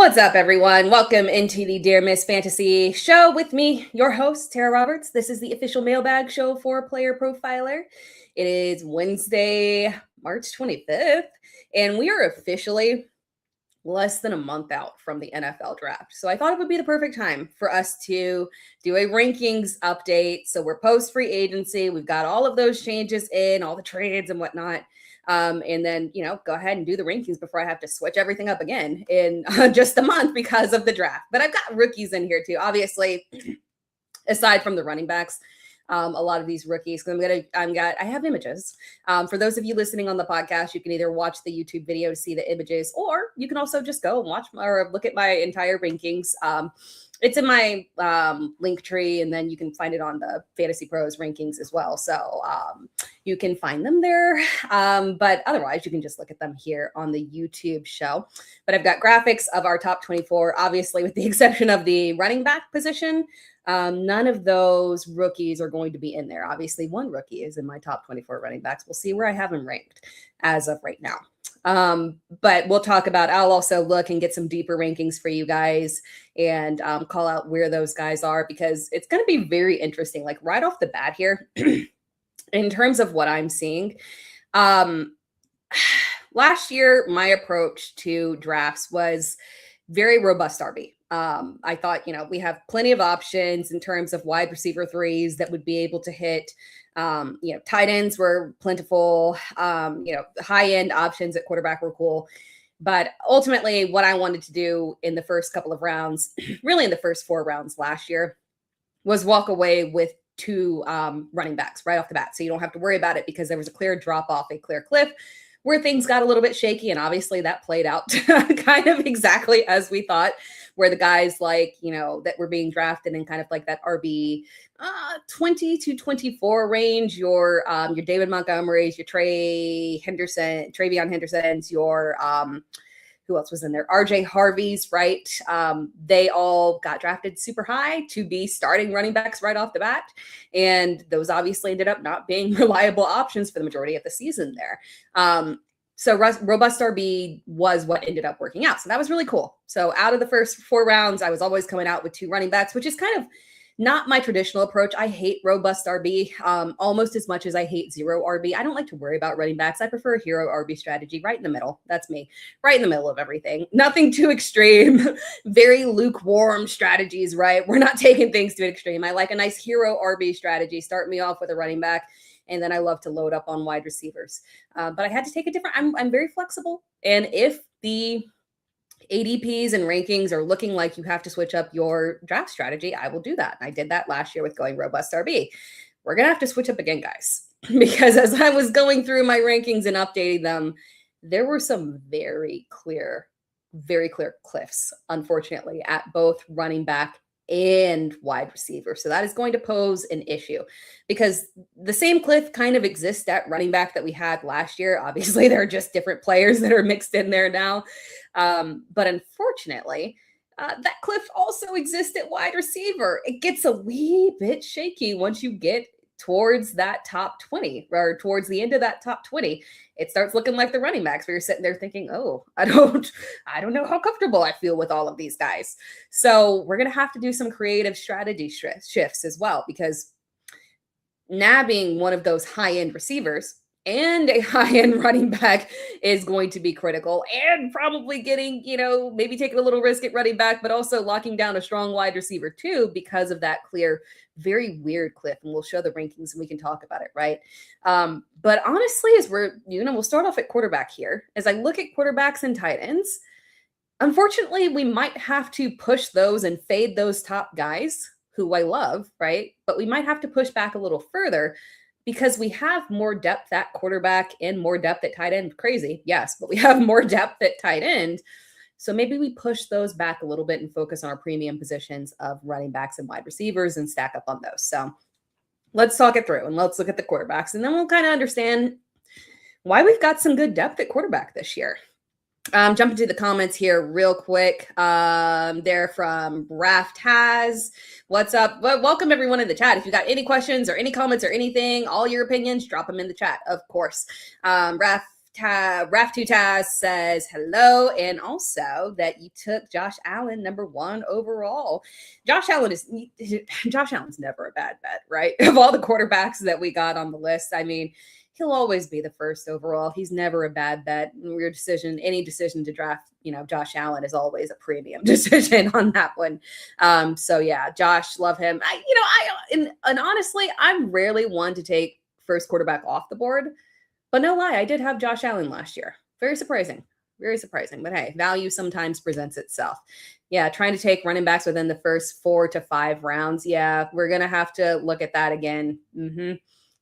What's up, everyone? Welcome into the Dear Miss Fantasy show with me, your host, Tara Roberts. This is the official mailbag show for Player Profiler. It is Wednesday, March 25th, and we are officially less than a month out from the NFL draft. So I thought it would be the perfect time for us to do a rankings update. So we're post free agency. We've got all of those changes in, all the trades and whatnot. And then, go ahead and do the rankings before I have to switch everything up again in just a month because of the draft. But I've got rookies in here too, obviously, aside from the running backs. A lot of these rookies, because I have images. For those of you listening on the podcast, you can either watch the YouTube video to see the images, or you can also just go and watch or look at my entire rankings. It's in my link tree, and then you can find it on the Fantasy Pros rankings as well. So you can find them there. But otherwise, you can just look at them here on the YouTube show. But I've got graphics of our top 24, obviously, with the exception of the running back position. None of those rookies are going to be in there. Obviously, one rookie is in my top 24 running backs. We'll see where I have him ranked as of right now. But we'll talk about, I'll also look and get some deeper rankings for you guys and call out where those guys are, because it's going to be very interesting. Like right off the bat here, in terms of what I'm seeing, last year, my approach to drafts was very robust RB. I thought, we have plenty of options in terms of wide receiver threes that would be able to hit. Tight ends were plentiful. High end options at quarterback were cool. But ultimately, what I wanted to do in the first couple of rounds, really in the first 4 rounds last year, was walk away with 2 running backs right off the bat. So you don't have to worry about it, because there was a clear drop off, a clear cliff where things got a little bit shaky. And obviously that played out kind of exactly as we thought, where the guys that were being drafted in kind of like that RB 20 to 24 range, your David Montgomerys, your Travion Hendersons, your who else was in there? RJ Harvey's, right? They all got drafted super high to be starting running backs right off the bat. And those obviously ended up not being reliable options for the majority of the season there. So robust RB was what ended up working out. So that was really cool. So out of the first 4 rounds, I was always coming out with 2 running backs, which is kind of not my traditional approach. I hate robust RB almost as much as I hate zero RB. I don't like to worry about running backs. I prefer a hero RB strategy right in the middle. That's me, right in the middle of everything. Nothing too extreme, very lukewarm strategies, right? We're not taking things to an extreme. I like a nice hero RB strategy. Start me off with a running back, and then I love to load up on wide receivers. But I had to take a different, I'm very flexible. And if the ADPs and rankings are looking like you have to switch up your draft strategy, I will do that. And I did that last year with going robust RB. We're going to have to switch up again, guys, because as I was going through my rankings and updating them, there were some very clear cliffs, unfortunately, at both running back and wide receiver. So that is going to pose an issue, because the same cliff kind of exists at running back that we had last year. Obviously, there are just different players that are mixed in there now. But unfortunately, that cliff also exists at wide receiver. It gets a wee bit shaky once you get towards that top 20, or towards the end of that top 20. It starts looking like the running backs, where you're sitting there thinking, oh, I don't know how comfortable I feel with all of these guys. So we're going to have to do some creative strategy shifts as well, because nabbing one of those high-end receivers and a high-end running back is going to be critical, and probably getting, maybe taking a little risk at running back, but also locking down a strong wide receiver too, because of that clear, very weird cliff. And we'll show the rankings and we can talk about it, right? But honestly, as we'll start off at quarterback here. As I look at quarterbacks and tight ends, unfortunately, we might have to push those and fade those top guys who I love, right? But we might have to push back a little further, because we have more depth at quarterback and more depth at tight end. Crazy, yes, but we have more depth at tight end. So maybe we push those back a little bit and focus on our premium positions of running backs and wide receivers and stack up on those. So let's talk it through and let's look at the quarterbacks, and then we'll kind of understand why we've got some good depth at quarterback this year. Jump into the comments here real quick. They're from Raft Has. What's up? Well, welcome everyone in the chat. If you got any questions or any comments or anything, all your opinions, drop them in the chat, of course. Raft Raf2Taz says hello, and also that you took Josh Allen #1 overall. Josh Allen's never a bad bet, right? Of all the quarterbacks that we got on the list, I mean, he'll always be the first overall. He's never a bad bet. Any decision to draft, Josh Allen is always a premium decision on that one. So yeah, Josh, love him. And honestly, I'm rarely one to take first quarterback off the board. But no lie, I did have Josh Allen last year. Very surprising. Very surprising. But hey, value sometimes presents itself. Yeah, trying to take running backs within the first 4 to 5 rounds. Yeah, we're going to have to look at that again.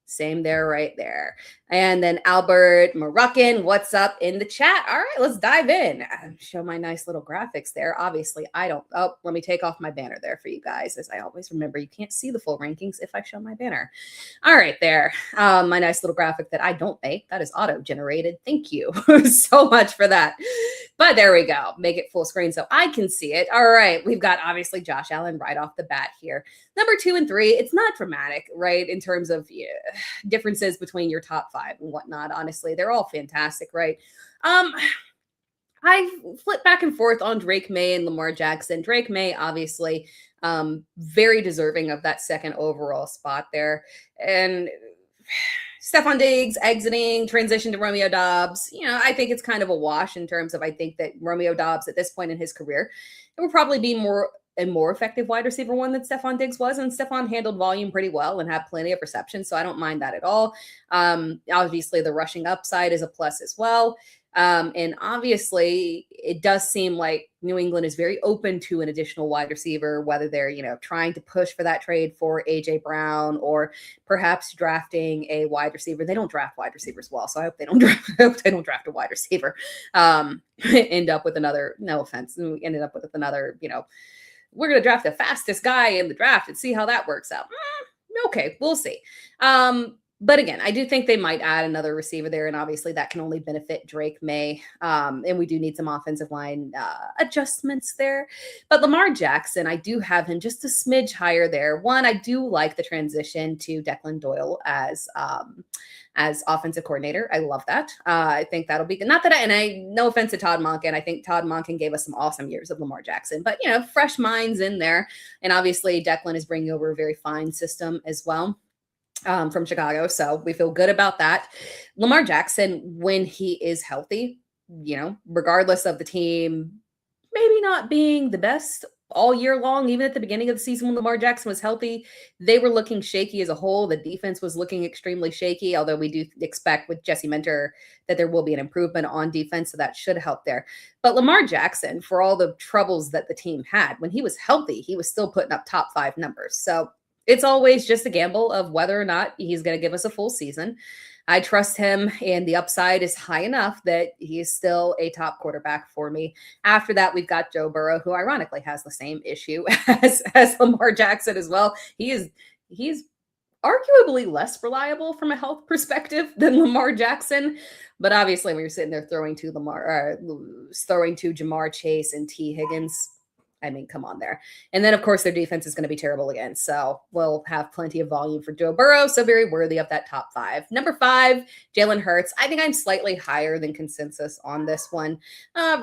Same there, right there. And then Albert Moroccan, what's up in the chat? All right, let's dive in. Show my nice little graphics there. Obviously, let me take off my banner there for you guys. As I always remember, you can't see the full rankings if I show my banner. All right, there. My nice little graphic that I don't make. That is auto-generated. Thank you so much for that. But there we go. Make it full screen so I can see it. All right, we've got obviously Josh Allen right off the bat here. Number 2 and 3, it's not dramatic, right, in terms of differences between your top 5 and whatnot. Honestly, they're all fantastic, right? I flip back and forth on Drake May and Lamar Jackson. Drake May, obviously, very deserving of that second overall spot there. And Stephon Diggs exiting, transition to Romeo Doubs. I think it's kind of a wash in terms of I think that Romeo Doubs at this point in his career, it will probably be a more effective wide receiver one than Stephon Diggs was. And Stephon handled volume pretty well and had plenty of receptions. So I don't mind that at all. Obviously, the rushing upside is a plus as well. And obviously, it does seem like New England is very open to an additional wide receiver, whether they're, trying to push for that trade for A.J. Brown or perhaps drafting a wide receiver. They don't draft wide receivers well, so I hope they don't draft a wide receiver. End up with another, no offense, we ended up with another, we're going to draft the fastest guy in the draft and see how that works out. Okay, we'll see. But again, I do think they might add another receiver there, and obviously that can only benefit Drake May. And we do need some offensive line adjustments there. But Lamar Jackson, I do have him just a smidge higher there. One, I do like the transition to Declan Doyle as offensive coordinator. I love that. I think that'll be good. Not that no offense to Todd Monken. I think Todd Monken gave us some awesome years of Lamar Jackson, but fresh minds in there. And obviously Declan is bringing over a very fine system as well. From Chicago. So we feel good about that. Lamar Jackson, when he is healthy, regardless of the team maybe not being the best all year long, even at the beginning of the season when Lamar Jackson was healthy, they were looking shaky as a whole. The defense was looking extremely shaky, although we do expect with Jesse Minter that there will be an improvement on defense, so that should help there. But Lamar Jackson, for all the troubles that the team had, when he was healthy, he was still putting up top 5 numbers. So it's always just a gamble of whether or not he's going to give us a full season. I trust him, and the upside is high enough that he's still a top quarterback for me. After that, we've got Joe Burrow, who ironically has the same issue as Lamar Jackson as well. He's arguably less reliable from a health perspective than Lamar Jackson. But obviously, when you're sitting there throwing to Jamar Chase and T. Higgins, I mean, come on there. And then, of course, their defense is going to be terrible again. So we'll have plenty of volume for Joe Burrow. So very worthy of that top 5. Number 5, Jalen Hurts. I think I'm slightly higher than consensus on this one.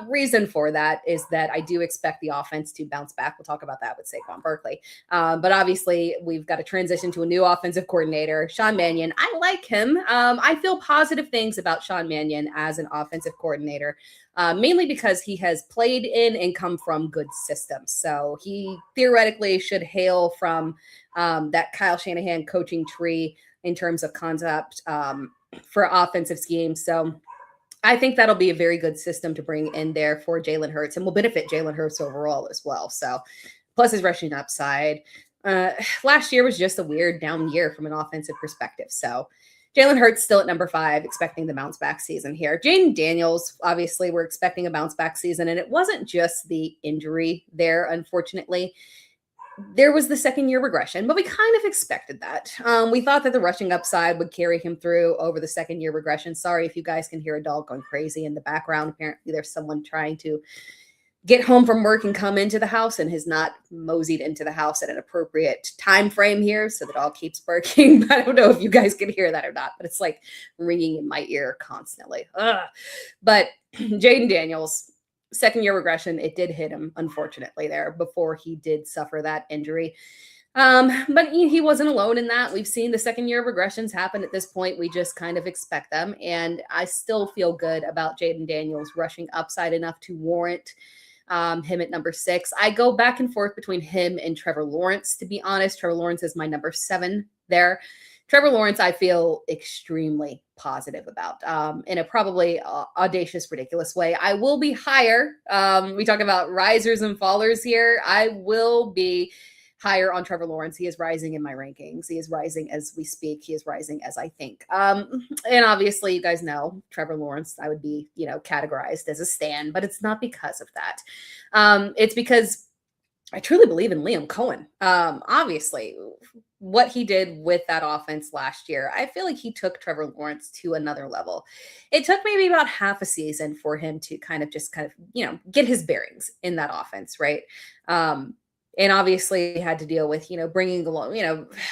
Reason for that is that I do expect the offense to bounce back. We'll talk about that with Saquon Barkley. But obviously, we've got to transition to a new offensive coordinator, Sean Mannion. I like him. I feel positive things about Sean Mannion as an offensive coordinator. Mainly because he has played in and come from good systems. So he theoretically should hail from that Kyle Shanahan coaching tree in terms of concept for offensive schemes. So I think that'll be a very good system to bring in there for Jalen Hurts and will benefit Jalen Hurts overall as well. So plus his rushing upside. Last year was just a weird down year from an offensive perspective. So Jalen Hurts still at number 5, expecting the bounce back season here. Jaden Daniels, obviously, we're expecting a bounce back season, and it wasn't just the injury there, unfortunately. There was the second-year regression, but we kind of expected that. We thought that the rushing upside would carry him through over the second-year regression. Sorry if you guys can hear a dog going crazy in the background. Apparently, there's someone trying to get home from work and come into the house and has not moseyed into the house at an appropriate time frame here. So the dog keeps barking. But I don't know if you guys can hear that or not, but it's like ringing in my ear constantly. Ugh. But Jaden Daniels, second-year regression, it did hit him, unfortunately, there before he did suffer that injury. But he wasn't alone in that. We've seen the second-year regressions happen at this point. We just kind of expect them. And I still feel good about Jaden Daniels rushing upside enough to warrant him at number 6. I go back and forth between him and Trevor Lawrence, to be honest. Trevor Lawrence is my number 7 there. Trevor Lawrence, I feel extremely positive about in a probably audacious, ridiculous way. I will be higher. We talk about risers and fallers here. I will be higher on Trevor Lawrence. He is rising in my rankings. He is rising as we speak. He is rising as I think. And obviously, you guys know Trevor Lawrence, I would be, categorized as a stan, but it's not because of that. It's because I truly believe in Liam Cohen. Obviously, what he did with that offense last year, I feel like he took Trevor Lawrence to another level. It took maybe about half a season for him to kind of get his bearings in that offense, right? And obviously had to deal with, bringing along,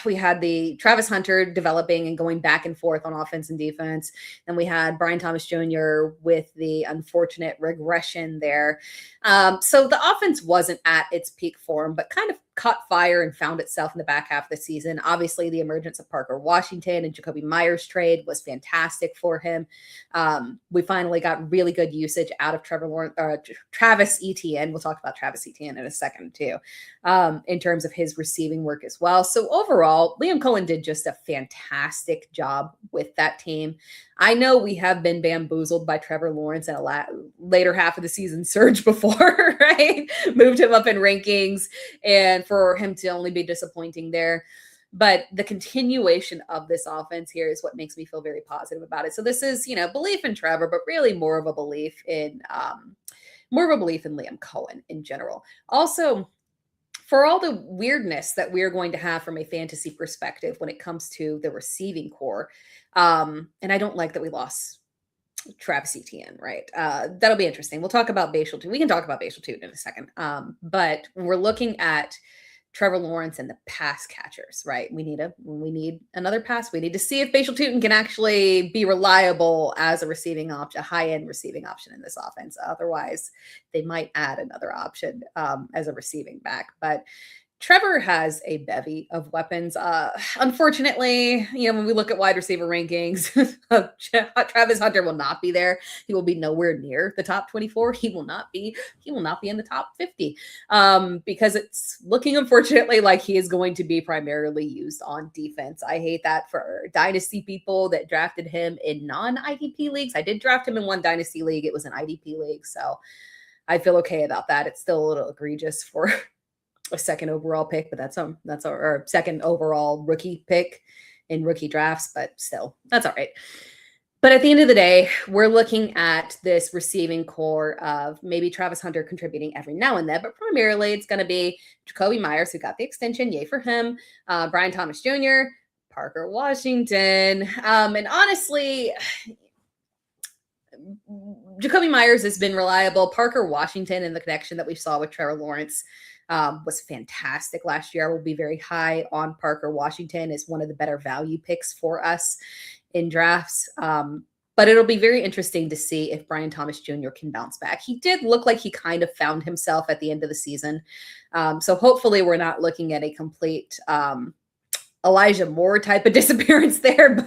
we had the Travis Hunter developing and going back and forth on offense and defense. Then we had Brian Thomas Jr. with the unfortunate regression there. So the offense wasn't at its peak form, but kind of caught fire and found itself in the back half of the season. Obviously, the emergence of Parker Washington and Jacoby Myers trade was fantastic for him. We finally got really good usage out of Travis Etienne. We'll talk about Travis Etienne in a second too, in terms of his receiving work as well. So overall, Liam Cohen did just a fantastic job with that team. I know we have been bamboozled by Trevor Lawrence in a later half of the season surge before, right? Moved him up in rankings and for him to only be disappointing there. But the continuation of this offense here is what makes me feel very positive about it. So this is, belief in Trevor, but really more of a belief in Liam Cohen in general. Also, for all the weirdness that we're going to have from a fantasy perspective when it comes to the receiving core, and I don't like that we lost Travis Etienne, right? That'll be interesting. We'll talk about Bhayshul too. We can talk about Bhayshul too in a second. But we're looking at Trevor Lawrence and the pass catchers, right? We need another pass. We need to see if Bhayshul Tuten can actually be reliable as a receiving option, a high-end receiving option in this offense. Otherwise, they might add another option as a receiving back. But Trevor has a bevy of weapons. Unfortunately, when we look at wide receiver rankings, Travis Hunter will not be there. He will be nowhere near the top 24. He will not be in the top 50 because it's looking, unfortunately, like he is going to be primarily used on defense. I hate that for dynasty people that drafted him in non-IDP leagues. I did draft him in one dynasty league. It was an IDP league, so I feel okay about that. It's still a little egregious for a second overall pick, but that's our second overall rookie pick in rookie drafts, but still, that's all right. But at the end of the day, we're looking at this receiving core of maybe Travis Hunter contributing every now and then, but primarily it's going to be Jacoby Myers, who got the extension, yay for him, Brian Thomas Jr., Parker Washington, and honestly, Jacoby Myers has been reliable. Parker Washington and the connection that we saw with Trevor Lawrence was fantastic last year. I will be very high on Parker Washington as one of the better value picks for us in drafts. But it'll be very interesting to see if Brian Thomas Jr. can bounce back. He did look like he kind of found himself at the end of the season. So hopefully we're not looking at a complete Elijah Moore type of disappearance there, but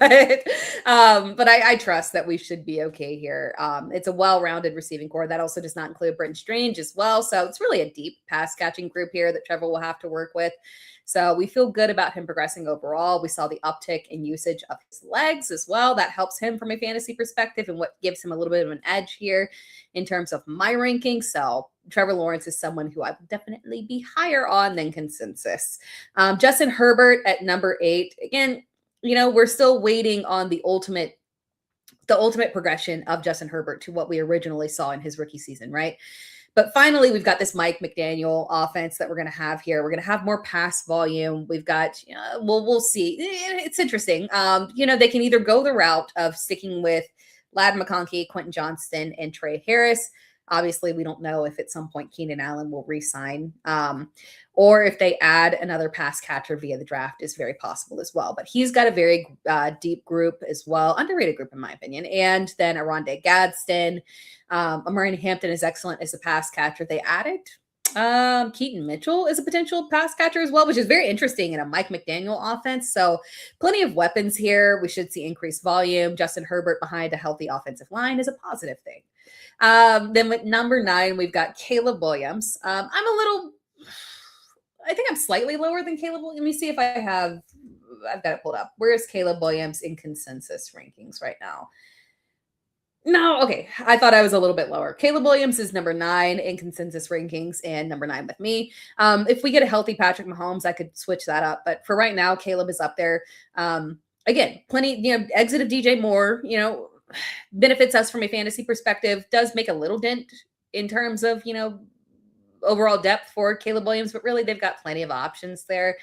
I trust that we should be okay here. It's a well-rounded receiving core. That also does not include Brenton Strange as well. So it's really a deep pass catching group here that Trevor will have to work with. So we feel good about him progressing overall. We saw the uptick in usage of his legs as well. That helps him from a fantasy perspective and what gives him a little bit of an edge here in terms of my ranking. So Trevor Lawrence is someone who I would definitely be higher on than consensus. Justin Herbert at number 8. Again, we're still waiting on the ultimate progression of Justin Herbert to what we originally saw in his rookie season, right? But finally, we've got this Mike McDaniel offense that we're going to have here. We're going to have more pass volume. We've got, we'll see. It's interesting. They can either go the route of sticking with Ladd McConkey, Quentin Johnston, and Trey Harris. Obviously, we don't know if at some point Keenan Allen will re-sign, or if they add another pass catcher via the draft is very possible as well. But he's got a very deep group as well, underrated group in my opinion. And then Aronde Gadsden, Amari Hampton is excellent as a pass catcher. They added Keaton Mitchell is a potential pass catcher as well, which is very interesting in a Mike McDaniel offense. So plenty of weapons here. We should see increased volume. Justin Herbert behind a healthy offensive line is a positive thing. Then with number 9, we've got Caleb Williams. I think I'm slightly lower than Caleb. Let me see if I've got it pulled up. Where is Caleb Williams in consensus rankings right now? No, okay. I thought I was a little bit lower. Caleb Williams is number 9 in consensus rankings and number 9 with me. If we get a healthy Patrick Mahomes, I could switch that up. But for right now, Caleb is up there. Again, plenty, exit of DJ Moore, benefits us from a fantasy perspective, does make a little dent in terms of, overall depth for Caleb Williams, but really they've got plenty of options there.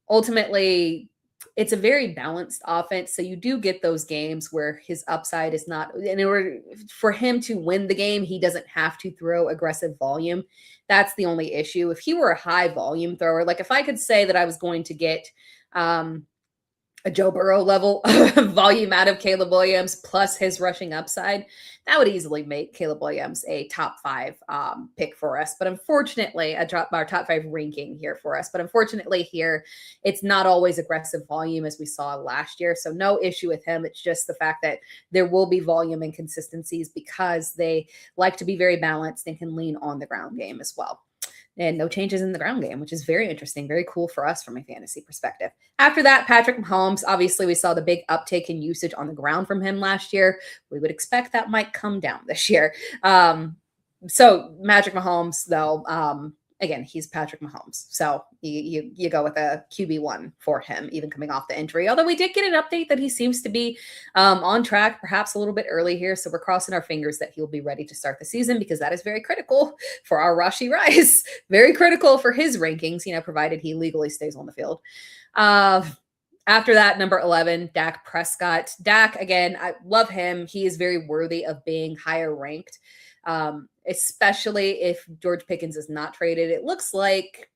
Ultimately, it's a very balanced offense. So you do get those games where his upside is not, in order for him to win the game, he doesn't have to throw aggressive volume. That's the only issue. If he were a high volume thrower, like if I could say that I was going to get, a Joe Burrow level volume out of Caleb Williams plus his rushing upside, that would easily make Caleb Williams a top 5 pick for us. But unfortunately, our top 5 ranking here for us. But unfortunately here, it's not always aggressive volume as we saw last year. So no issue with him. It's just the fact that there will be volume inconsistencies because they like to be very balanced and can lean on the ground game as well. And no changes in the ground game, which is very interesting, very cool for us from a fantasy perspective. After that, Patrick Mahomes, obviously we saw the big uptake in usage on the ground from him last year. We would expect that might come down this year. So Patrick Mahomes, though, again, he's Patrick Mahomes. So you go with a QB1 for him, even coming off the injury. Although we did get an update that he seems to be on track, perhaps a little bit early here. So we're crossing our fingers that he'll be ready to start the season because that is very critical for our Rashee Rice. Very critical for his rankings, provided he legally stays on the field. After that, number 11, Dak Prescott. Dak, again, I love him. He is very worthy of being higher ranked. Especially if George Pickens is not traded. It looks like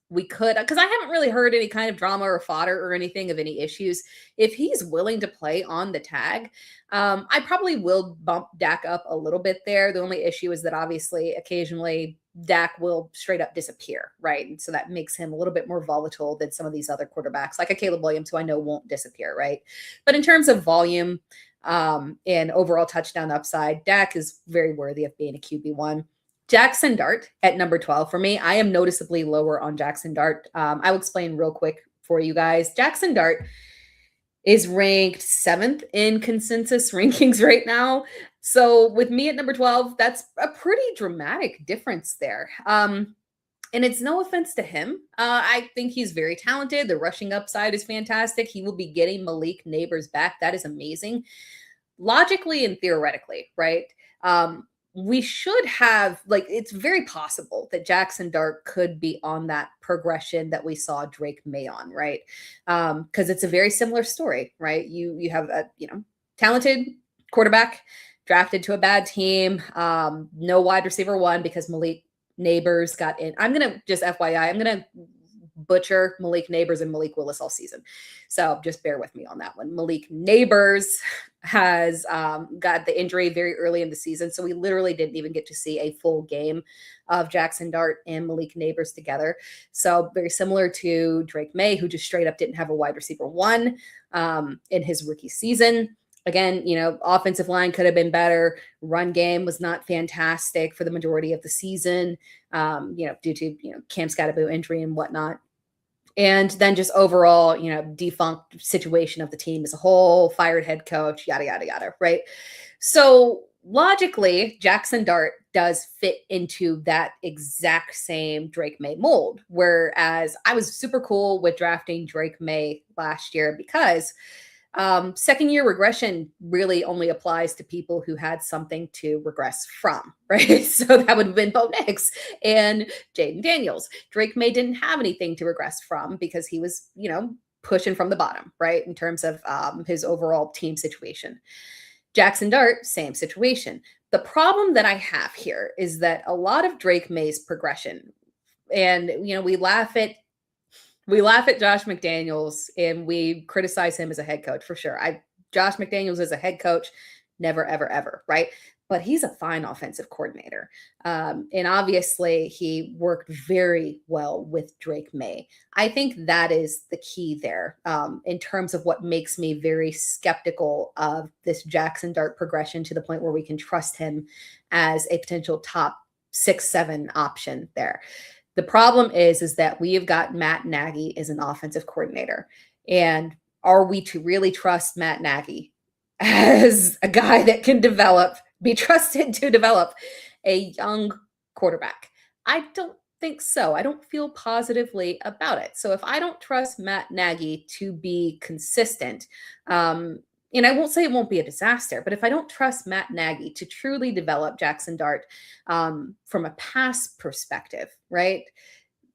we could, because I haven't really heard any kind of drama or fodder or anything of any issues. If he's willing to play on the tag, I probably will bump Dak up a little bit there. The only issue is that obviously occasionally Dak will straight up disappear, right? And so that makes him a little bit more volatile than some of these other quarterbacks, like a Caleb Williams, who I know won't disappear, right? But in terms of volume, and overall touchdown upside, Dak is very worthy of being a QB1. Jackson Dart at number 12 for me. I am noticeably lower on Jackson Dart. I'll explain real quick for you guys. Jackson Dart is ranked 7th in consensus rankings right now. So with me at number 12, that's a pretty dramatic difference there. And it's no offense to him. I think he's very talented. The rushing upside is fantastic. He will be getting Malik Neighbors back. That is amazing. Logically and theoretically, right? We should have, it's very possible that Jackson Dart could be on that progression that we saw Drake May on, right? Because it's a very similar story, right? You have a, talented quarterback drafted to a bad team, no wide receiver 1 because Malik Neighbors got in. I'm going to just FYI, I'm going to butcher Malik Neighbors and Malik Willis all season. So just bear with me on that one. Malik Neighbors has got the injury very early in the season. So we literally didn't even get to see a full game of Jackson Dart and Malik Neighbors together. So very similar to Drake May, who just straight up didn't have a wide receiver 1 in his rookie season. Again, offensive line could have been better. Run game was not fantastic for the majority of the season, due to, Cam Scatterbo injury and whatnot. And then just overall, defunct situation of the team as a whole, fired head coach, yada, yada, yada, right? So logically, Jackson Dart does fit into that exact same Drake May mold, whereas I was super cool with drafting Drake May last year because second year regression really only applies to people who had something to regress from, right? So that would have been Bo Nix and Jaden Daniels. Drake May didn't have anything to regress from because he was, pushing from the bottom, right? In terms of his overall team situation. Jackson Dart, same situation. The problem that I have here is that a lot of Drake May's progression, and we laugh at Josh McDaniels and we criticize him as a head coach for sure. Josh McDaniels as a head coach, never, ever, ever, right? But he's a fine offensive coordinator. And obviously he worked very well with Drake May. I think that is the key there in terms of what makes me very skeptical of this Jackson Dart progression to the point where we can trust him as a potential top 6-7 option there. The problem is that we have got Matt Nagy as an offensive coordinator. And are we to really trust Matt Nagy as a guy that can be trusted to develop a young quarterback? I don't think so. I don't feel positively about it. So if I don't trust Matt Nagy to be consistent, and I won't say it won't be a disaster, but if I don't trust Matt Nagy to truly develop Jackson Dart from a pass perspective, right,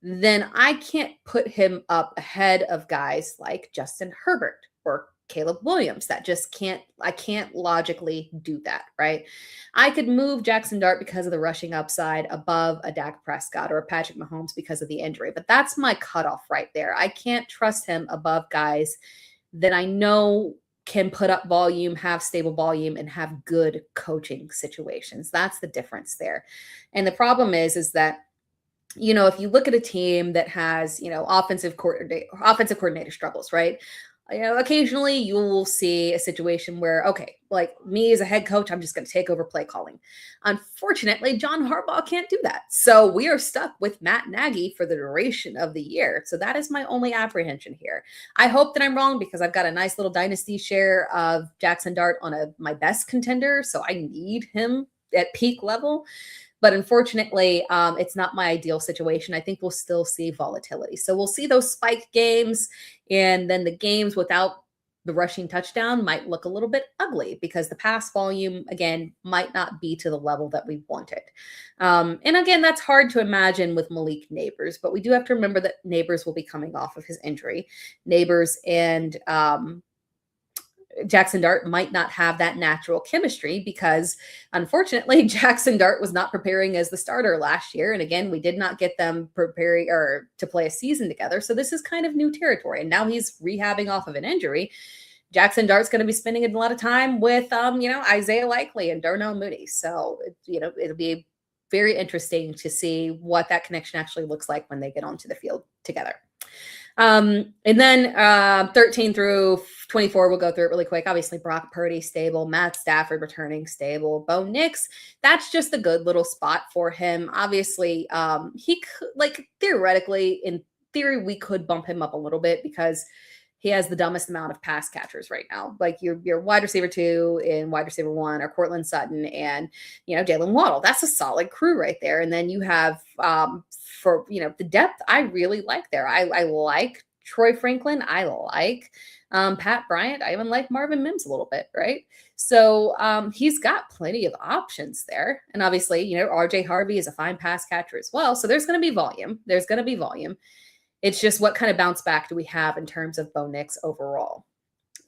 then I can't put him up ahead of guys like Justin Herbert or Caleb Williams. I can't logically do that, right? I could move Jackson Dart because of the rushing upside above a Dak Prescott or a Patrick Mahomes because of the injury, but that's my cutoff right there. I can't trust him above guys that I know can put up volume, have stable volume, and have good coaching situations. That's the difference there. And the problem is that, if you look at a team that has, offensive coordinator struggles, right? Occasionally you will see a situation where, okay, like me as a head coach, I'm just going to take over play calling. Unfortunately, John Harbaugh can't do that. So we are stuck with Matt Nagy for the duration of the year. So that is my only apprehension here. I hope that I'm wrong because I've got a nice little dynasty share of Jackson Dart on my best contender. So I need him at peak level. But unfortunately, it's not my ideal situation. I think we'll still see volatility. So we'll see those spike games, and then the games without the rushing touchdown might look a little bit ugly because the pass volume, again, might not be to the level that we wanted. And again, that's hard to imagine with Malik Nabers, but we do have to remember that Nabers will be coming off of his injury. Nabers and Jackson Dart might not have that natural chemistry because, unfortunately, Jackson Dart was not preparing as the starter last year. And again, we did not get them preparing or to play a season together. So this is kind of new territory. And now he's rehabbing off of an injury. Jackson Dart's going to be spending a lot of time with, Isaiah Likely and Darnell Mooney. So, it'll be very interesting to see what that connection actually looks like when they get onto the field together. And then 13 through 24, we'll go through it really quick. Obviously, Brock Purdy, stable. Matt Stafford returning, stable. Bo Nix, that's just a good little spot for him. Obviously, he could, theoretically, in theory, we could bump him up a little bit because he has the dumbest amount of pass catchers right now. Like your wide receiver 2 and wide receiver 1 are Cortland Sutton and, Jalen Waddle. That's a solid crew right there. And then you have, for the depth, I really like there. I like Troy Franklin. I like Pat Bryant. I even like Marvin Mims a little bit, right? So he's got plenty of options there. And obviously, RJ Harvey is a fine pass catcher as well. So there's going to be volume. It's just what kind of bounce back do we have in terms of Bo Nix overall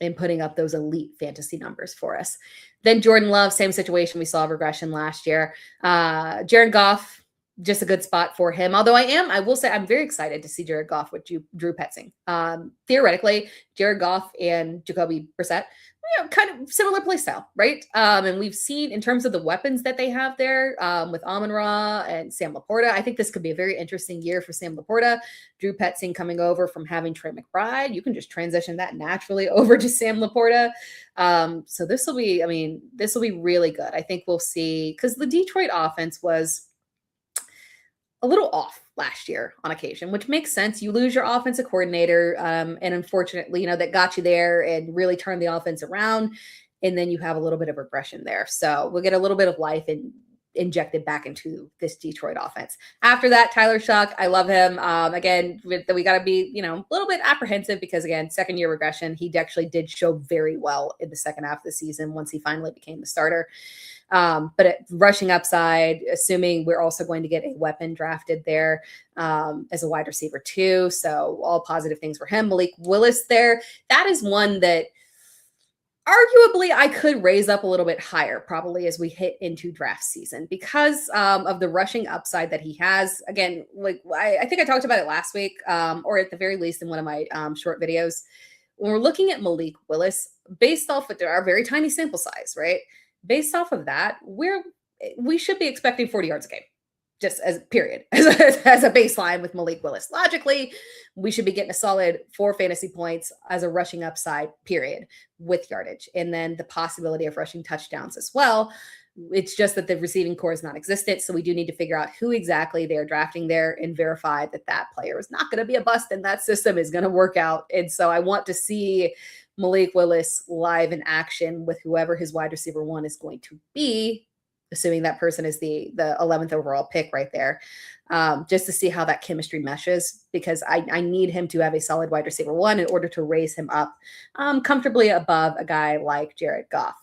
and putting up those elite fantasy numbers for us. Then Jordan Love, same situation. We saw regression last year. Jared Goff, just a good spot for him. Although I will say I'm very excited to see Jared Goff with Drew Petzing. Theoretically, Jared Goff and Jacoby Brissett, kind of similar play style, right? And we've seen in terms of the weapons that they have there with Amon-Ra and Sam Laporta. I think this could be a very interesting year for Sam Laporta. Drew Petzing coming over from having Trey McBride. You can just transition that naturally over to Sam Laporta. So this will be really good. I think we'll see, because the Detroit offense was a little off last year on occasion, which makes sense. You lose your offensive coordinator, and unfortunately, that got you there and really turned the offense around, and then you have a little bit of regression there. So we'll get a little bit of life injected back into this Detroit offense. After that, Tyler Shuck, I love him. Again, we got to be, a little bit apprehensive because, again, second-year regression. He actually did show very well in the second half of the season once he finally became the starter. But at rushing upside, assuming we're also going to get a weapon drafted there as a wide receiver too. So all positive things for him. Malik Willis there. That is one that Arguably, I could raise up a little bit higher, probably as we hit into draft season, because of the rushing upside that he has. Again, like I think I talked about it last week, or at the very least in one of my short videos. When we're looking at Malik Willis, based off of our very tiny sample size, right? Based off of that, we should be expecting 40 yards a game, just as period, as a baseline with Malik Willis. Logically, we should be getting a solid 4 fantasy points as a rushing upside, period, with yardage. And then the possibility of rushing touchdowns as well. It's just that the receiving core is non-existent. So we do need to figure out who exactly they're drafting there and verify that that player is not going to be a bust and that system is going to work out. And so I want to see Malik Willis live in action with whoever his wide receiver 1 is going to be, assuming that person is the 11th overall pick right there, just to see how that chemistry meshes, because I need him to have a solid wide receiver 1 in order to raise him up comfortably above a guy like Jared Goff.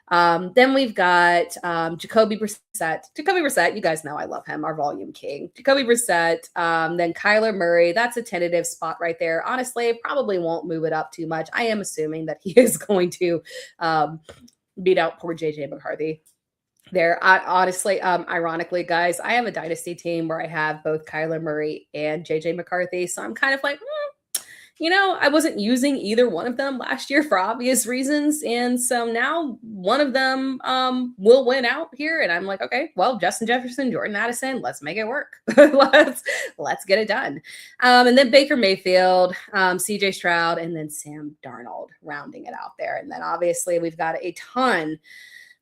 Then we've got Jacoby Brissett. Jacoby Brissett, you guys know I love him, our volume king. Jacoby Brissett, then Kyler Murray. That's a tentative spot right there. Honestly, probably won't move it up too much. I am assuming that he is going to beat out poor JJ McCarthy there. Honestly, ironically, guys, I have a dynasty team where I have both Kyler Murray and JJ McCarthy. So I'm kind of like, I wasn't using either one of them last year for obvious reasons. And so now one of them will win out here. And I'm like, okay, well, Justin Jefferson, Jordan Addison, let's make it work. let's get it done. And then Baker Mayfield, CJ Stroud, and then Sam Darnold rounding it out there. And then obviously we've got a ton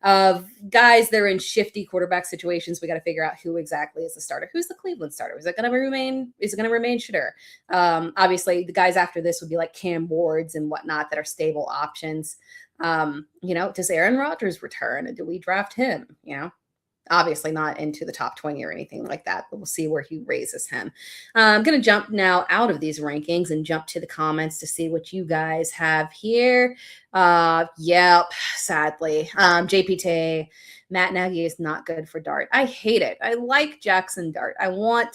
of guys that are in shifty quarterback situations. We got to figure out who exactly is the starter. Who's the Cleveland starter? Is it going to remain Shedeur? Obviously, the guys after this would be like Cam Wards and whatnot that are stable options. Does Aaron Rodgers return? And do we draft him? Obviously not into the top 20 or anything like that, but we'll see where he raises him. I'm going to jump now out of these rankings and jump to the comments to see what you guys have here. Yep, sadly. JPT, Matt Nagy is not good for Dart. I hate it. I like Jackson Dart. I want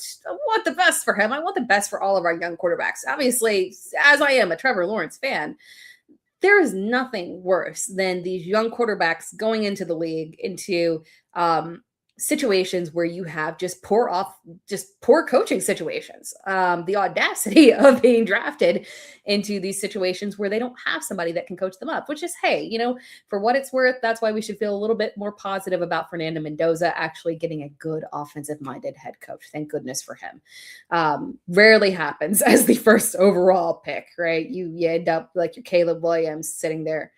the best for him. I want the best for all of our young quarterbacks. Obviously, as I am a Trevor Lawrence fan, there is nothing worse than these young quarterbacks going into the league into situations where you have just poor coaching situations. The audacity of being drafted into these situations where they don't have somebody that can coach them up, which is, hey, for what it's worth, that's why we should feel a little bit more positive about Fernando Mendoza actually getting a good offensive-minded head coach. Thank goodness for him. Rarely happens as the first overall pick, right? You end up like your Caleb Williams sitting there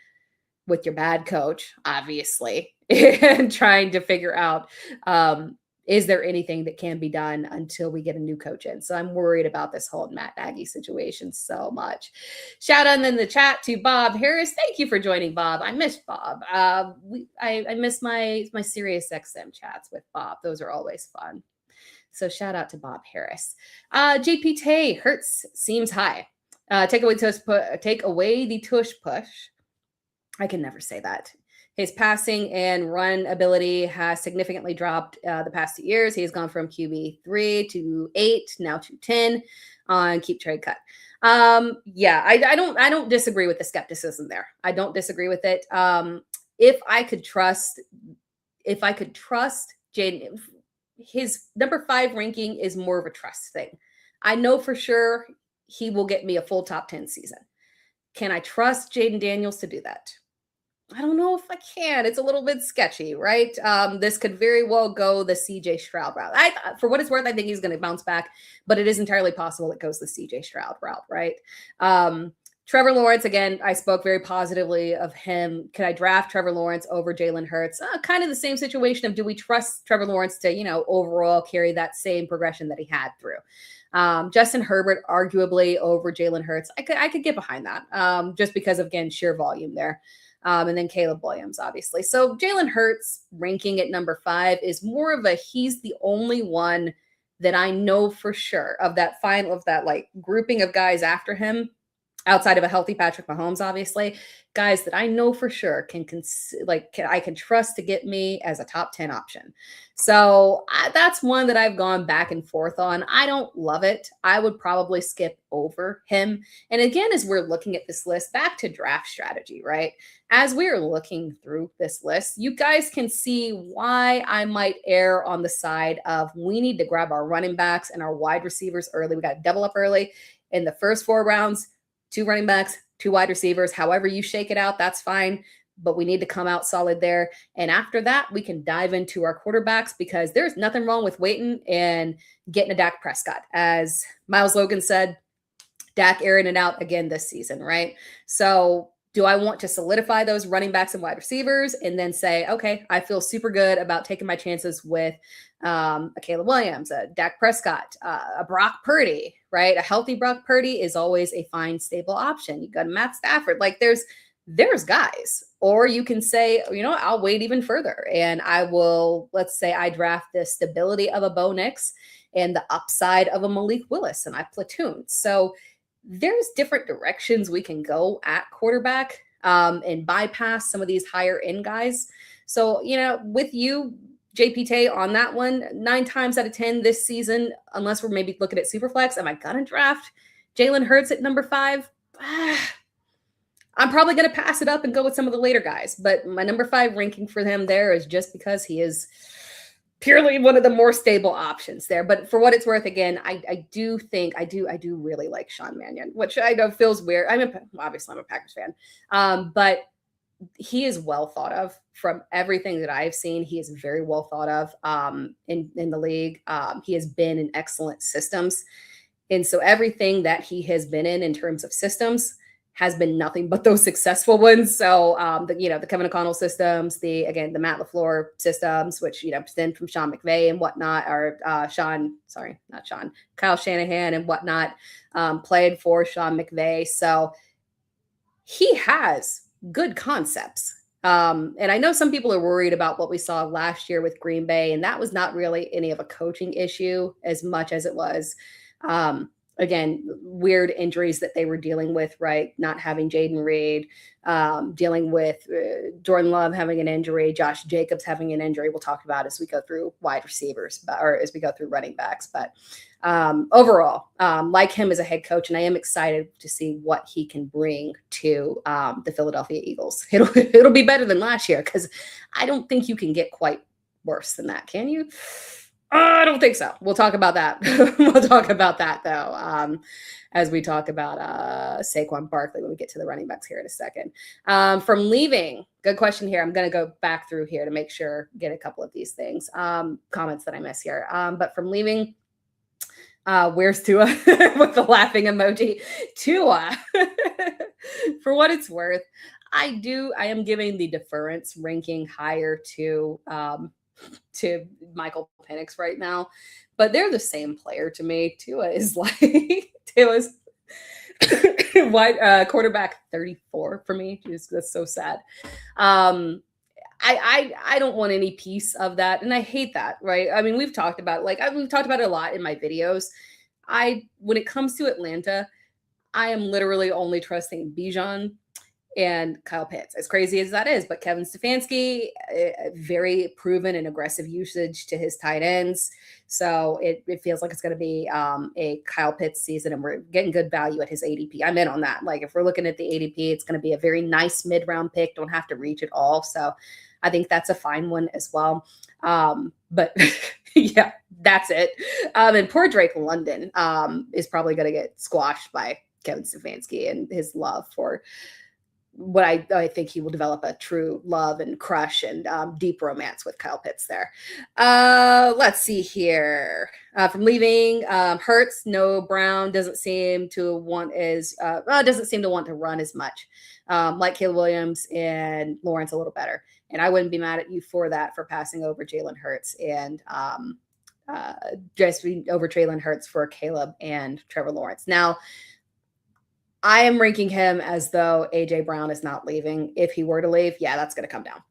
with your bad coach, obviously, and trying to figure out, is there anything that can be done until we get a new coach in? So I'm worried about this whole Matt Nagy situation so much. Shout out in the chat to Bob Harris. Thank you for joining, Bob. I missed Bob. I miss my Sirius XM chats with Bob. Those are always fun. So shout out to Bob Harris. JPT Hertz seems high. Take away the tush push. I can never say that. His passing and run ability has significantly dropped the past 2 years. He has gone from QB3 to 8, now to 10 on keep trade cut. I don't disagree with the skepticism there. I don't disagree with it. If I could trust Jaden, his number 5 ranking is more of a trust thing. I know for sure he will get me a full top 10 season. Can I trust Jaden Daniels to do that? I don't know if I can. It's a little bit sketchy, right? This could very well go the CJ Stroud route. For what it's worth, I think he's going to bounce back, but it is entirely possible it goes the CJ Stroud route, right? Trevor Lawrence, again, I spoke very positively of him. Could I draft Trevor Lawrence over Jalen Hurts? Kind of the same situation of, do we trust Trevor Lawrence to, overall carry that same progression that he had through? Justin Herbert, arguably over Jalen Hurts. I could get behind that just because of, again, sheer volume there. And then Caleb Williams, obviously. So Jalen Hurts ranking at number 5 is more of he's the only one that I know for sure of that like grouping of guys after him outside of a healthy Patrick Mahomes, obviously, guys that I know for sure I can trust to get me as a top 10 option. So that's one that I've gone back and forth on. I don't love it. I would probably skip over him. And again, as we're looking at this list, back to draft strategy, right? As we're looking through this list, you guys can see why I might err on the side of we need to grab our running backs and our wide receivers early. We got to double up early in the first 4 rounds. 2 running backs, 2 wide receivers, however you shake it out, that's fine. But we need to come out solid there. And after that, we can dive into our quarterbacks because there's nothing wrong with waiting and getting a Dak Prescott. As Miles Logan said, Dak airing it out again this season, right? So do I want to solidify those running backs and wide receivers and then say, okay, I feel super good about taking my chances with a Caleb Williams, a Dak Prescott, a Brock Purdy, right? A healthy Brock Purdy is always a fine, stable option. You got a Matt Stafford. Like there's guys. Or you can say, I'll wait even further and I will, let's say I draft the stability of a Bo Nix and the upside of a Malik Willis and I platoon. So there's different directions we can go at quarterback and bypass some of these higher end guys. So, with you, JPT on that one, 9 times out of 10 this season, unless we're maybe looking at Superflex, am I going to draft Jalen Hurts at number 5? I'm probably going to pass it up and go with some of the later guys. But my number 5 ranking for him there is just because he is purely one of the more stable options there. But for what it's worth, again, I do really like Sean Mannion, which I know feels weird. Obviously I'm a Packers fan, but he is well thought of from everything that I've seen. He is very well thought of in the league. He has been in excellent systems. And so everything that he has been in terms of systems has been nothing but those successful ones. So, the Kevin O'Connell systems, the Matt LaFleur systems, which, then from Sean McVay and whatnot, or Kyle Shanahan and whatnot, played for Sean McVay. So he has good concepts. And I know some people are worried about what we saw last year with Green Bay, and that was not really any of a coaching issue as much as it was, again, weird injuries that they were dealing with, right? Not having Jaden Reed, dealing with Jordan Love having an injury, Josh Jacobs having an injury. We'll talk about as we go through wide receivers or as we go through running backs. But overall, like him as a head coach, and I am excited to see what he can bring to the Philadelphia Eagles. It'll be better than last year because I don't think you can get quite worse than that, can you? I don't think so. We'll talk about that. We'll talk about that, though, as we talk about Saquon Barkley when we get to the running backs here in a second. From leaving, good question here. I'm going to go back through here to make sure, get a couple of these things, comments that I miss here. But from leaving, where's Tua with the laughing emoji? Tua, for what it's worth, I am giving the deference ranking higher to Michael Penix right now, but they're the same player to me. Tua is Tua's quarterback 34 for me. That's so sad. I don't want any piece of that, and I hate that. Right? I mean, we've talked about we've talked about it a lot in my videos. When it comes to Atlanta, I am literally only trusting Bijan and Kyle Pitts, as crazy as that is. But Kevin Stefanski, very proven and aggressive usage to his tight ends. So it feels like it's going to be a Kyle Pitts season, and we're getting good value at his ADP. I'm in on that. Like, if we're looking at the ADP, it's going to be a very nice mid-round pick. Don't have to reach it all. So I think that's a fine one as well. But yeah, that's it. And poor Drake London is probably going to get squashed by Kevin Stefanski and his love for what I think he will develop a true love and crush and deep romance with Kyle Pitts there. Let's see here. From leaving, Hurts, no. Brown doesn't seem to want to run as much. Like Caleb Williams and Lawrence a little better. And I wouldn't be mad at you for that, for passing over Jalen Hurts and just over Jalen Hurts for Caleb and Trevor Lawrence. Now, I am ranking him as though AJ Brown is not leaving. If he were to leave, yeah, that's going to come down.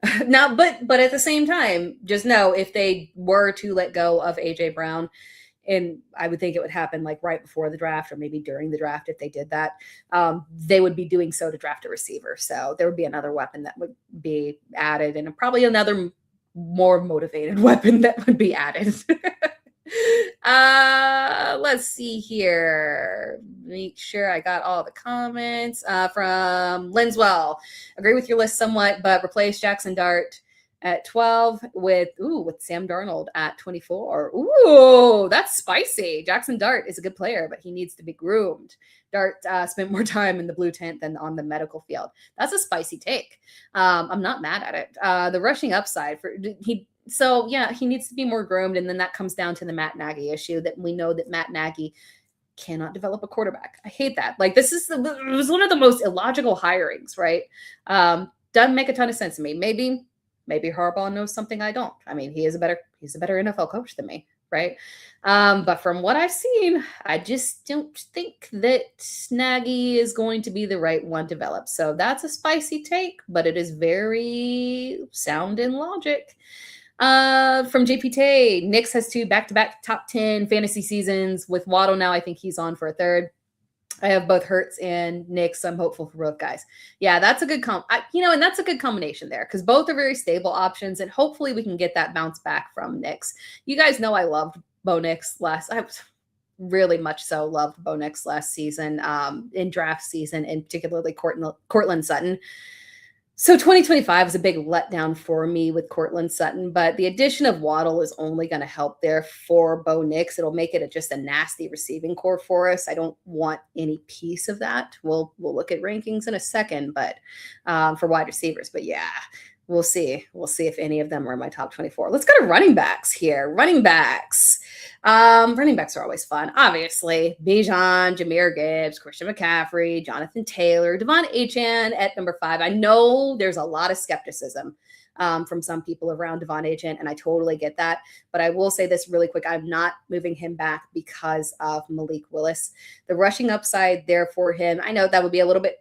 But at the same time, just know if they were to let go of AJ Brown and I would think it would happen like right before the draft or maybe during the draft if they did that, they would be doing so to draft a receiver. So there would be another weapon that would be added, and probably another more motivated weapon that would be added. Let's see here. Make sure I got all the comments from Linswell. Agree with your list somewhat, but replace Jackson Dart at 12 with Sam Darnold at 24. Ooh, that's spicy. Jackson Dart is a good player, but he needs to be groomed. Dart spent more time in the blue tent than on the medical field. That's a spicy take. I'm not mad at it. The rushing upside for he needs to be more groomed, and then that comes down to the Matt Nagy issue that we know that Matt Nagy cannot develop a quarterback. I hate that. Like it was one of the most illogical hirings, right? Doesn't make a ton of sense to me. Maybe Harbaugh knows something I don't. I mean, he's a better NFL coach than me, right? But from what I've seen, I just don't think that Nagy is going to be the right one to develop. So that's a spicy take, but it is very sound in logic. From JPT, Knicks has 2 back-to-back top 10 fantasy seasons. With Waddle now, I think he's on for a third. I have both Hurts and Knicks. I'm hopeful for both guys. Yeah, that's a good and that's a good combination there because both are very stable options, and hopefully we can get that bounce back from Knicks. You guys know I loved Bo Nix I really much so loved Bo Nix last season, in draft season, and particularly Cortland Sutton. So 2025 is a big letdown for me with Cortland Sutton, but the addition of Waddle is only going to help there for Bo Nix. It'll make it just a nasty receiving core for us. I don't want any piece of that. We'll look at rankings in a second, but for wide receivers. But yeah, we'll see. We'll see if any of them are in my top 24. Let's go to running backs here. Running backs. Running backs are always fun. Obviously, Bijan, Jahmyr Gibbs, Christian McCaffrey, Jonathan Taylor, Devon Etienne at number 5. I know there's a lot of skepticism from some people around Devon Etienne, and I totally get that. But I will say this really quick. I'm not moving him back because of Malik Willis. The rushing upside there for him, I know that would be a little bit,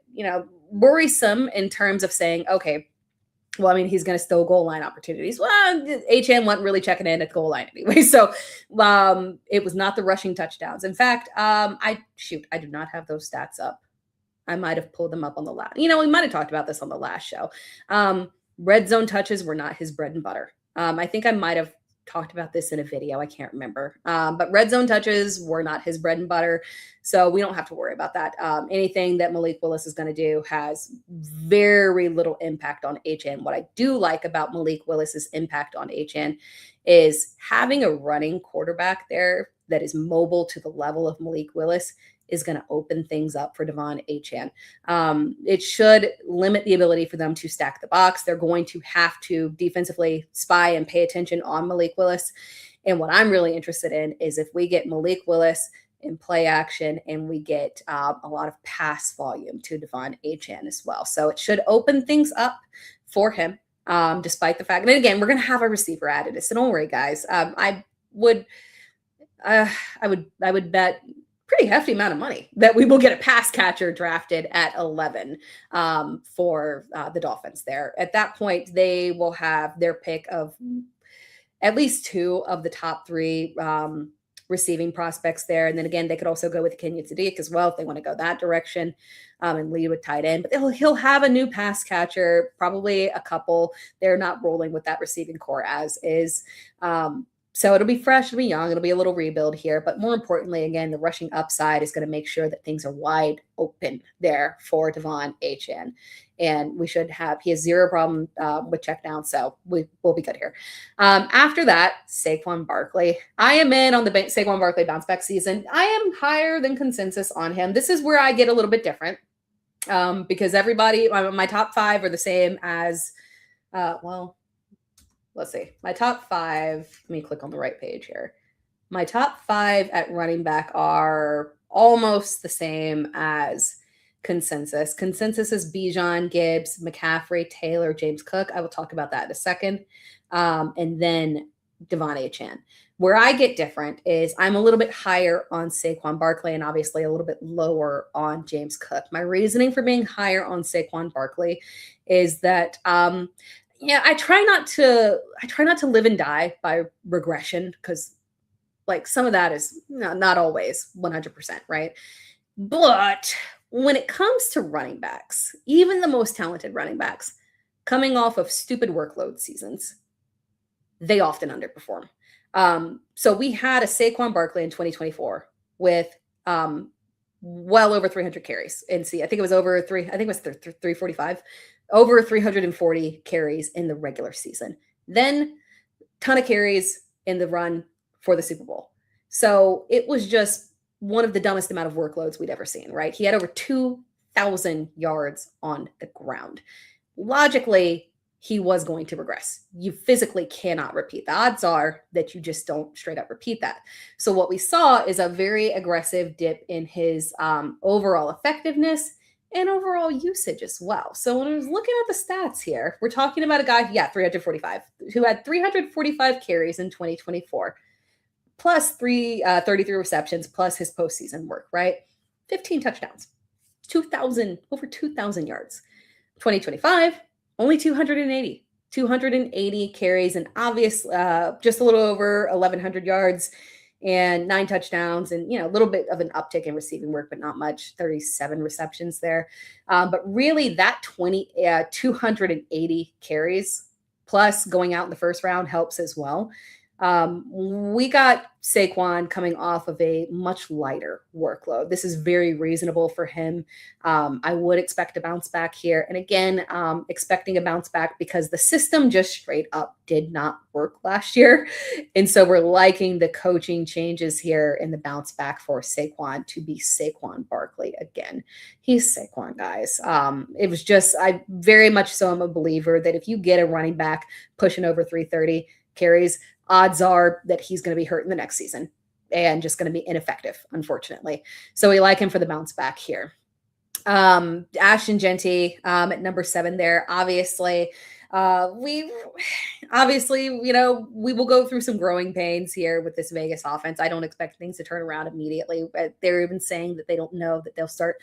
worrisome in terms of saying, okay, well, I mean, he's going to steal goal line opportunities. Well, HN wasn't really checking in at the goal line anyway. So it was not the rushing touchdowns. In fact, I do not have those stats up. I might have pulled them up on the last. We might have talked about this on the last show. Red zone touches were not his bread and butter. I think I might have talked about this in a video. I can't remember. But red zone touches were not his bread and butter. So we don't have to worry about that. Anything that Malik Willis is going to do has very little impact on HN. What I do like about Malik Willis's impact on HN is having a running quarterback there that is mobile to the level of Malik Willis is going to open things up for Devon Etienne. It should limit the ability for them to stack the box. They're going to have to defensively spy and pay attention on Malik Willis. And what I'm really interested in is if we get Malik Willis in play action and we get a lot of pass volume to Devon Etienne as well. So it should open things up for him, despite the fact. And again, we're going to have a receiver added. So don't worry, guys. I would bet pretty hefty amount of money that we will get a pass catcher drafted at 11 for the Dolphins there. At that point, they will have their pick of at least 2 of the top 3 receiving prospects there. And then again, they could also go with Kenya Sadiq as well if they want to go that direction and lead with tight end. But he'll have a new pass catcher, probably a couple. They're not rolling with that receiving core as is. So it'll be fresh, it'll be young, it'll be a little rebuild here. But more importantly, again, the rushing upside is going to make sure that things are wide open there for Devon Etienne. And he has 0 problem with check down. So we'll be good here. After that, Saquon Barkley. I am in on the Saquon Barkley bounce back season. I am higher than consensus on him. This is where I get a little bit different because everybody, my top 5 are the same as, let's see. My top 5, let me click on the right page here. My top 5 at running back are almost the same as consensus. Consensus is Bijan, Gibbs, McCaffrey, Taylor, James Cook. I will talk about that in a second. And then Devon Etienne. Where I get different is I'm a little bit higher on Saquon Barkley and obviously a little bit lower on James Cook. My reasoning for being higher on Saquon Barkley is that I try not to live and die by regression because Like some of that is not always 100%, right? But when it comes to running backs, even the most talented running backs coming off of stupid workload seasons, they often underperform. So we had a Saquon Barkley in 2024 with well over 300 carries in C. I think it was over three. I think it was 345, over 340 carries in the regular season. Then ton of carries in the run for the Super Bowl. So it was just one of the dumbest amount of workloads we'd ever seen, right? He had over 2,000 yards on the ground. Logically, he was going to regress. You physically cannot repeat. The odds are that you just don't straight up repeat that. So what we saw is a very aggressive dip in his overall effectiveness and overall usage as well. So when I was looking at the stats here, we're talking about a guy, 345, who had 345 carries in 2024, plus 33 receptions, plus his postseason work, right? 15 touchdowns, over 2,000 yards. 2025, only 280 carries, and obviously just a little over 1,100 yards and 9 touchdowns, and a little bit of an uptick in receiving work, but not much. 37 receptions there, but really that 280 carries plus going out in the first round helps as well. We got Saquon coming off of a much lighter workload. This is very reasonable for him. I would expect a bounce back here. And again, expecting a bounce back because the system just straight up did not work last year. And so we're liking the coaching changes here in the bounce back for Saquon to be Saquon Barkley again. He's Saquon, guys. It was just, I very much so am a believer that if you get a running back pushing over 330 carries, odds are that he's going to be hurt in the next season and just going to be ineffective, unfortunately. So we like him for the bounce back here. Ashton Jeanty at number 7 there. Obviously, we will go through some growing pains here with this Vegas offense. I don't expect things to turn around immediately. They're even saying that they don't know that they'll start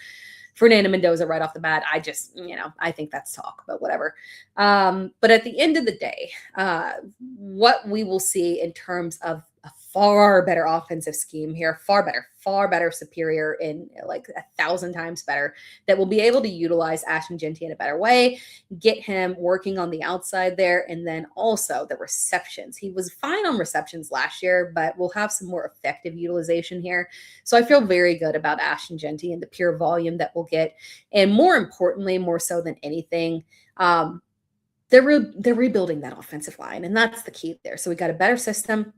Fernando Mendoza right off the bat. I just, I think that's talk, but whatever. But at the end of the day, what we will see in terms of a far better offensive scheme here, far better, superior in like 1,000 times better, that will be able to utilize Ashton Jeanty in a better way, get him working on the outside there. And then also the receptions. He was fine on receptions last year, but we'll have some more effective utilization here. So I feel very good about Ashton Jeanty and the pure volume that we'll get. And more importantly, more so than anything, they're rebuilding that offensive line. And that's the key there. So we got a better system,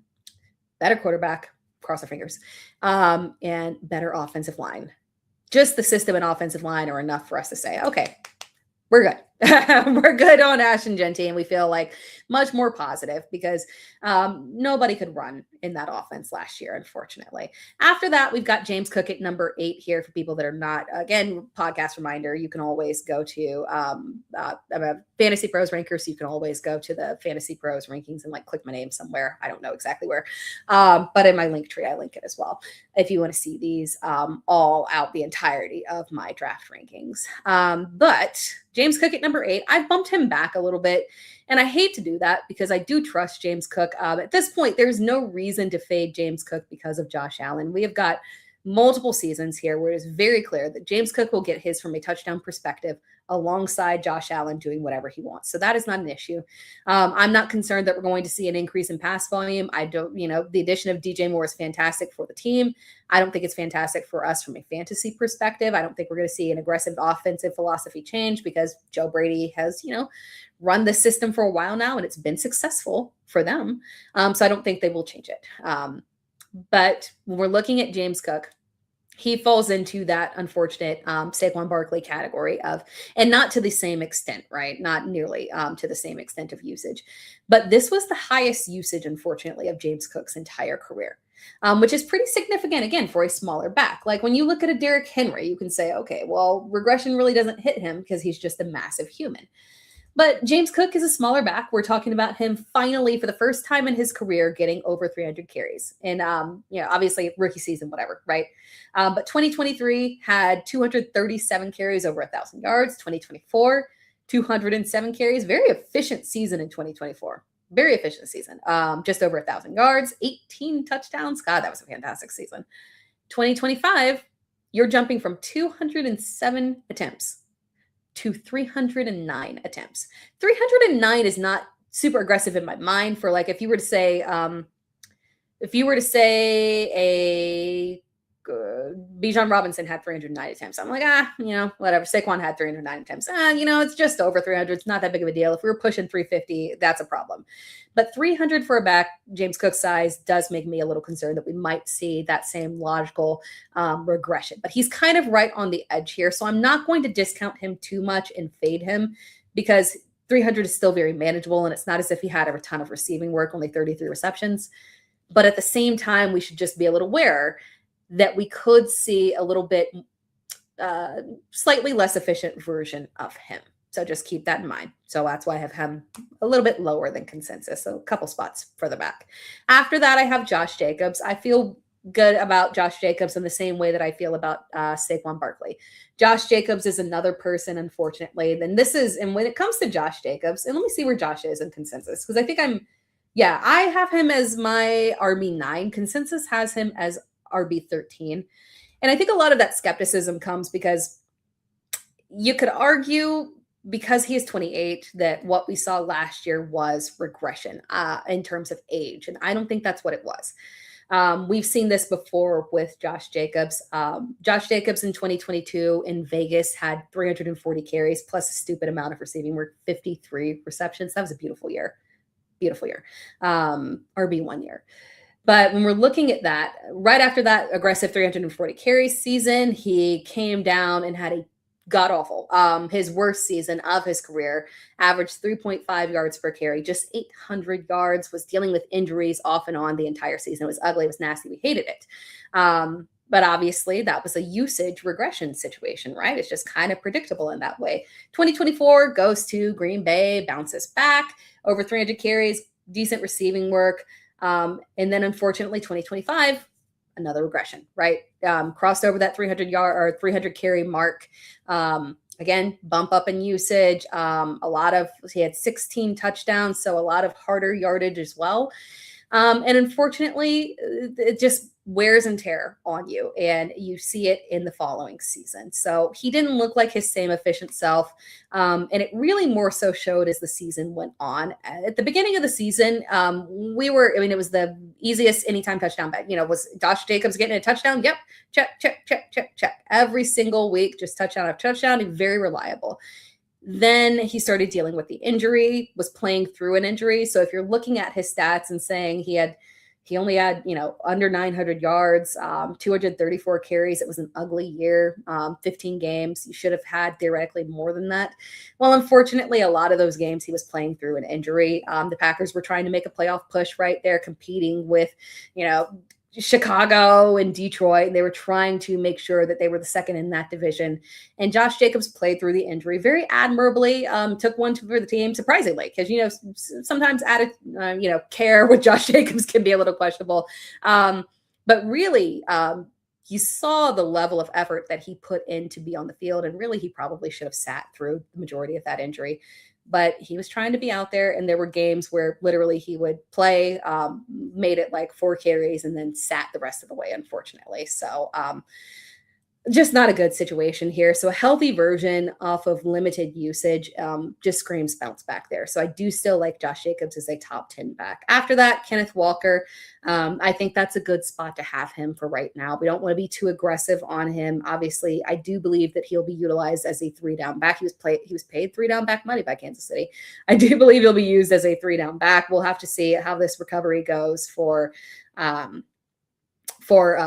better quarterback, cross our fingers, and better offensive line. Just the system and offensive line are enough for us to say, okay, we're good. We're good on Ashton Jeanty, and we feel like much more positive because nobody could run in that offense last year, unfortunately. After that, we've got James Cook at number 8 here for people that are not, again, podcast reminder, you can always go to Fantasy Pros Rankers. So you can always go to the Fantasy Pros rankings and click my name somewhere. I don't know exactly where, but in my link tree, I link it as well. If you want to see these all out, the entirety of my draft rankings. But James Cook at number 8, I've bumped him back a little bit. And I hate to do that because I do trust James Cook. At this point, there's no reason to fade James Cook because of Josh Allen. We have got multiple seasons here where it is very clear that James Cook will get his from a touchdown perspective alongside Josh Allen doing whatever he wants. So that is not an issue. I'm not concerned that we're going to see an increase in pass volume. I don't, the addition of DJ Moore is fantastic for the team. I don't think it's fantastic for us from a fantasy perspective. I don't think we're going to see an aggressive offensive philosophy change because Joe Brady has, run the system for a while now and it's been successful for them. So I don't think they will change it. But when we're looking at James Cook, he falls into that unfortunate Saquon Barkley category of, and not to the same extent, right? Not nearly to the same extent of usage. But this was the highest usage, unfortunately, of James Cook's entire career, which is pretty significant, again, for a smaller back. Like when you look at a Derrick Henry, you can say, okay, well, regression really doesn't hit him because he's just a massive human. But James Cook is a smaller back. We're talking about him finally, for the first time in his career, getting over 300 carries. And, obviously rookie season, whatever, right? But 2023 had 237 carries over 1,000 yards. 2024, 207 carries. Very efficient season in 2024. Very efficient season. Just over 1,000 yards, 18 touchdowns. God, that was a fantastic season. 2025, you're jumping from 207 attempts to 309 attempts. 309 is not super aggressive in my mind for like if you were to say a Bijan Robinson had 309 attempts. I'm like, whatever. Saquon had 309 attempts. It's just over 300. It's not that big of a deal. If we were pushing 350, that's a problem. But 300 for a back, James Cook's size, does make me a little concerned that we might see that same logical regression. But he's kind of right on the edge here. So I'm not going to discount him too much and fade him because 300 is still very manageable. And it's not as if he had a ton of receiving work, only 33 receptions. But at the same time, we should just be a little aware that we could see a little bit slightly less efficient version of him. So just keep that in mind. So that's why I have him a little bit lower than consensus. So a couple spots further back. After that, I have Josh Jacobs. I feel good about Josh Jacobs in the same way that I feel about Saquon Barkley. Josh Jacobs is another person, unfortunately. And when it comes to Josh Jacobs, and let me see where Josh is in consensus, because I think I have him as my RB9. Consensus has him as RB13. And I think a lot of that skepticism comes because you could argue, because he is 28, that what we saw last year was regression in terms of age. And I don't think that's what it was. We've seen this before with Josh Jacobs. Josh Jacobs in 2022 in Vegas had 340 carries plus a stupid amount of receiving work, 53 receptions. That was a beautiful year. Beautiful year. RB1 year. But when we're looking at that, right after that aggressive 340 carries season, he came down and had a god-awful, his worst season of his career, averaged 3.5 yards per carry, just 800 yards, was dealing with injuries off and on the entire season. It was ugly. It was nasty. We hated it. But obviously, that was a usage regression situation, right? It's just kind of predictable in that way. 2024 goes to Green Bay, bounces back, over 300 carries, decent receiving work. And then unfortunately, 2025, another regression, right? Crossed over that 300 carry mark. Again, bump up in usage. He had 16 touchdowns, so a lot of harder yardage as well. And unfortunately, it just wears and tear on you, and you see it in the following season. So he didn't look like his same efficient self. And it really more so showed as the season went on. At the beginning of the season, it was the easiest anytime touchdown bet. Was Josh Jacobs getting a touchdown? Yep. Check. Every single week, just touchdown after touchdown, very reliable. Then he started dealing with the injury, was playing through an injury. So if you're looking at his stats and saying he only had, under 900 yards, 234 carries. It was an ugly year, 15 games. You should have had theoretically more than that. Well, unfortunately, a lot of those games he was playing through an injury. The Packers were trying to make a playoff push right there, competing with, Chicago and Detroit. They were trying to make sure that they were the second in that division. And Josh Jacobs played through the injury very admirably, took one for the team, surprisingly, because, sometimes added, care with Josh Jacobs can be a little questionable. But really, you saw the level of effort that he put in to be on the field. And really, he probably should have sat through the majority of that injury. But he was trying to be out there, and there were games where literally he would play, made it like 4 carries, and then sat the rest of the way, unfortunately. So just not a good situation here. So a healthy version off of limited usage just screams bounce back there. So I do still like Josh Jacobs as a top 10 back. After that, Kenneth Walker. I think that's a good spot to have him for right now. We don't want to be too aggressive on him. Obviously, I do believe that he'll be utilized as a 3-down back. He was paid 3-down back money by Kansas City. I do believe he'll be used as a 3-down back. We'll have to see how this recovery goes for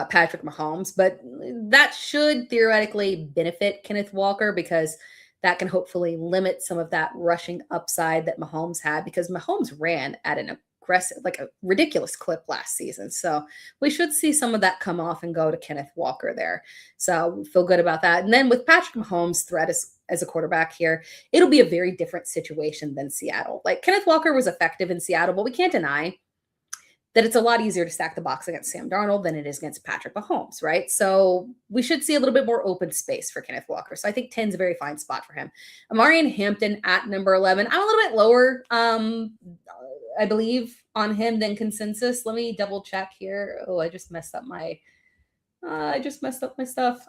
Patrick Mahomes, but that should theoretically benefit Kenneth Walker because that can hopefully limit some of that rushing upside that Mahomes had, because Mahomes ran at an aggressive, like a ridiculous clip last season. So we should see some of that come off and go to Kenneth Walker there. So we feel good about that. And then with Patrick Mahomes' threat as a quarterback here, it'll be a very different situation than Seattle. Like Kenneth Walker was effective in Seattle, but we can't deny that it's a lot easier to stack the box against Sam Darnold than it is against Patrick Mahomes, right? So we should see a little bit more open space for Kenneth Walker. So I think 10 is a very fine spot for him. Amarian Hampton at number 11. I'm a little bit lower I believe, on him than consensus. Let me double check here. Oh, I just messed up my stuff.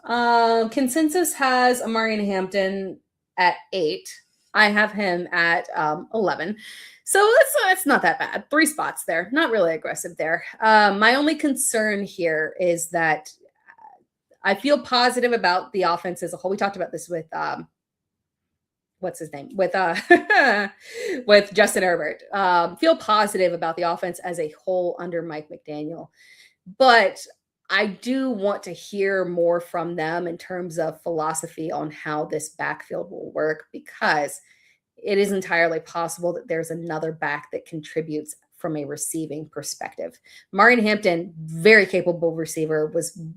Consensus has Amari Hampton at 8. I have him at 11. So that's not that bad. 3 spots there. Not really aggressive there. My only concern here is that I feel positive about the offense as a whole. We talked about this with what's his name? With with Justin Herbert. Feel positive about the offense as a whole under Mike McDaniel. But I do want to hear more from them in terms of philosophy on how this backfield will work, because it is entirely possible that there's another back that contributes from a receiving perspective. Marion Hampton, very capable receiver,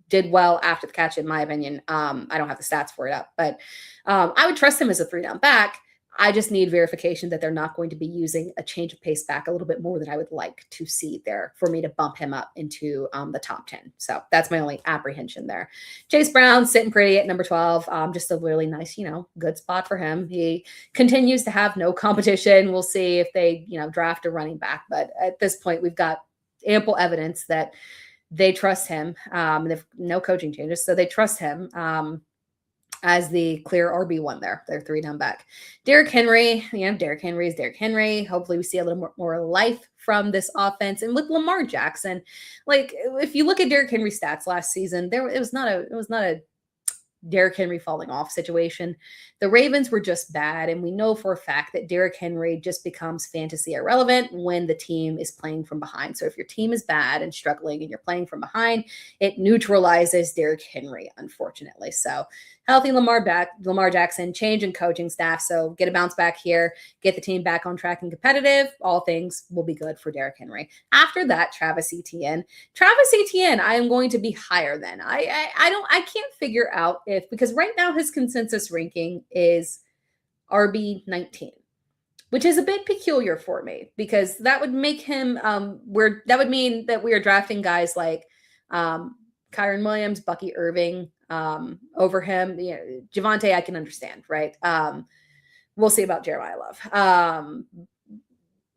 did well after the catch, in my opinion. I don't have the stats for it up, but I would trust him as a 3-down back. I just need verification that they're not going to be using a change of pace back a little bit more than I would like to see there for me to bump him up into the top 10. So that's my only apprehension there. Chase Brown sitting pretty at number 12. Just a really nice, good spot for him. He continues to have no competition. We'll see if they, draft a running back. But at this point, we've got ample evidence that they trust him. They've no coaching changes, so they trust him. As the clear RB1 there. They're 3-down back. Derrick Henry, Derrick Henry is Derrick Henry. Hopefully we see a little more life from this offense. And with Lamar Jackson, if you look at Derrick Henry's stats last season, it was not a Derrick Henry falling off situation. The Ravens were just bad, and we know for a fact that Derrick Henry just becomes fantasy irrelevant when the team is playing from behind. So if your team is bad and struggling and you're playing from behind, it neutralizes Derrick Henry, unfortunately. So healthy Lamar Jackson, change in coaching staff. So get a bounce back here, get the team back on track and competitive. All things will be good for Derrick Henry. After that, Travis Etienne, I am going to be higher than. I can't figure out because right now his consensus ranking is RB 19, which is a bit peculiar for me, because that would make him that would mean that we are drafting guys like Kyron Williams, Bucky Irving over him. Javonte, I can understand, right? We'll see about Jeremiah Love.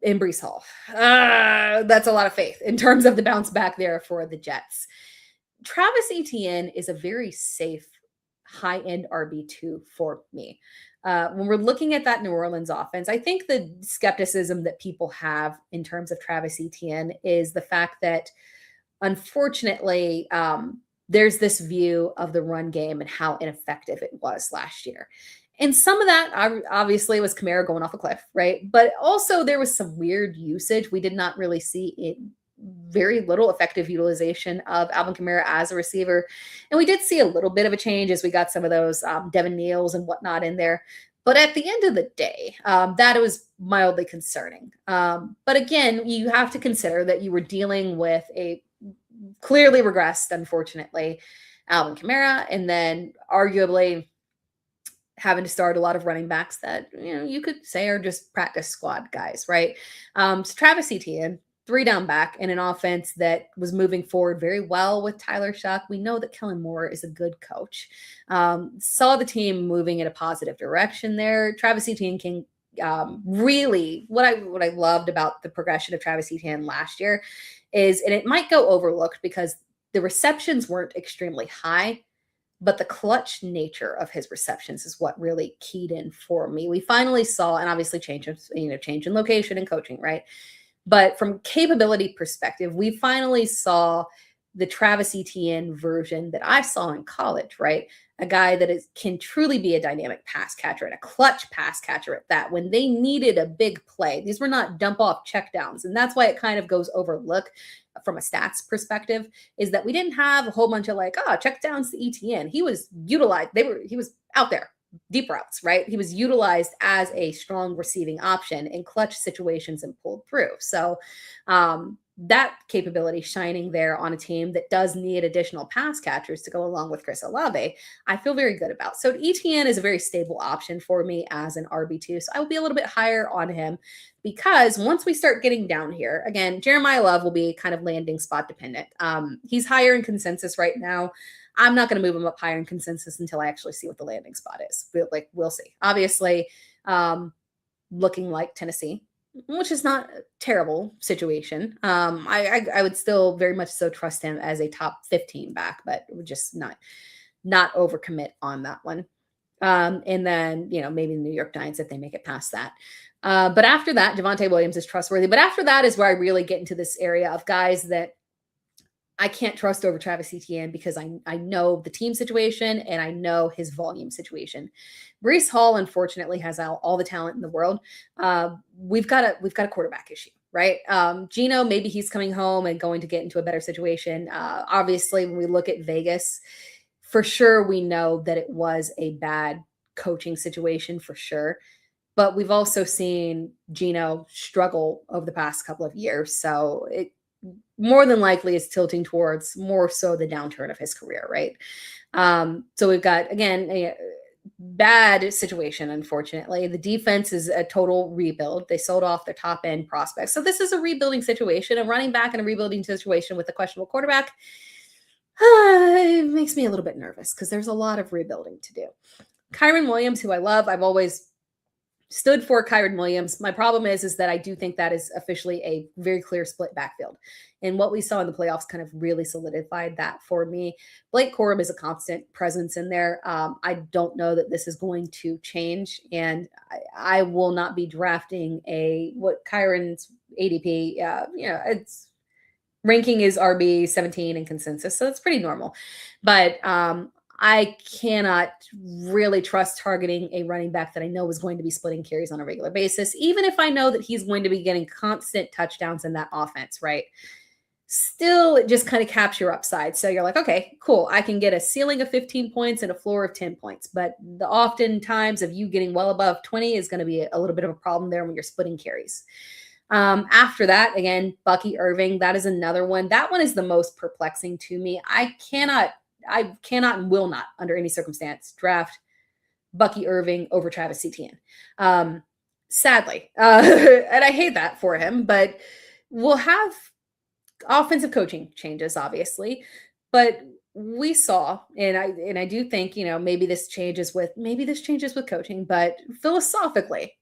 And Breece Hall. That's a lot of faith in terms of the bounce back there for the Jets. Travis Etienne is a very safe high-end RB2 for me. When we're looking at that New Orleans offense, I think the skepticism that people have in terms of Travis Etienne is the fact that, unfortunately, there's this view of the run game and how ineffective it was last year. And some of that obviously was Kamara going off a cliff, right? But also there was some weird usage. We did not really see very little effective utilization of Alvin Kamara as a receiver. And we did see a little bit of a change as we got some of those Devin Neals and whatnot in there. But at the end of the day, that was mildly concerning. But again, you have to consider that you were dealing with a clearly regressed, unfortunately, Alvin Kamara, and then arguably having to start a lot of running backs that, you could say are just practice squad guys, right? So Travis Etienne, 3-down back in an offense that was moving forward very well with Tyler Shuck. We know that Kellen Moore is a good coach. Saw the team moving in a positive direction there. Travis Etienne can really, what I loved about the progression of Travis Etienne last year is, and it might go overlooked because the receptions weren't extremely high, but the clutch nature of his receptions is what really keyed in for me. We finally saw, and obviously change in location and coaching, right? But from capability perspective, we finally saw the Travis Etienne version that I saw in college, right? A guy that can truly be a dynamic pass catcher and a clutch pass catcher at that. When they needed a big play, these were not dump off checkdowns. And that's why it kind of goes overlooked from a stats perspective, is that we didn't have a whole bunch of checkdowns to Etienne. He was utilized. He was out there. Deep routes, right? He was utilized as a strong receiving option in clutch situations and pulled through. So that capability shining there on a team that does need additional pass catchers to go along with Chris Olave, I feel very good about. So Etienne is a very stable option for me as an RB2. So I will be a little bit higher on him, because once we start getting down here, again, Jeremiah Love will be kind of landing spot dependent. He's higher in consensus right now. I'm not going to move him up higher in consensus until I actually see what the landing spot is. We'll see. Obviously, looking like Tennessee, which is not a terrible situation. I would still very much so trust him as a top 15 back, but would just not overcommit on that one. And then, maybe the New York Giants if they make it past that. But after that, Javonte Williams is trustworthy. But after that is where I really get into this area of guys that I can't trust over Travis Etienne because I know the team situation and I know his volume situation. Breece Hall, unfortunately, has all the talent in the world. We've got a quarterback issue, right? Geno, maybe he's coming home and going to get into a better situation. Obviously, when we look at Vegas, for sure we know that it was a bad coaching situation for sure. But we've also seen Geno struggle over the past couple of years. So it more than likely is tilting towards more so the downturn of his career, right? So we've got, again, a bad situation, unfortunately. The defense is a total rebuild. They sold off their top end prospects. So this is a rebuilding situation, a running back in a rebuilding situation with a questionable quarterback. It makes me a little bit nervous because there's a lot of rebuilding to do. Kyren Williams, who I love, I've always stood for Kyren Williams. My problem is that I do think that is officially a very clear split backfield. And what we saw in the playoffs kind of really solidified that for me. Blake Corum is a constant presence in there. I don't know that this is going to change. And I will not be drafting what Kyren's ADP, it's ranking is RB 17 in consensus. So it's pretty normal. But I cannot really trust targeting a running back that I know is going to be splitting carries on a regular basis, even if I know that he's going to be getting constant touchdowns in that offense, right? Still, it just kind of caps your upside. So you're like, okay, cool. I can get a ceiling of 15 points and a floor of 10 points. But the oftentimes of you getting well above 20 is going to be a little bit of a problem there when you're splitting carries. After that, again, Bucky Irving, that is another one. That one is the most perplexing to me. I cannot and will not, under any circumstance, draft Bucky Irving over Travis Etienne. Sadly. And I hate that for him, but we'll have offensive coaching changes, obviously. But we saw, and I do think, maybe this changes with coaching, but philosophically,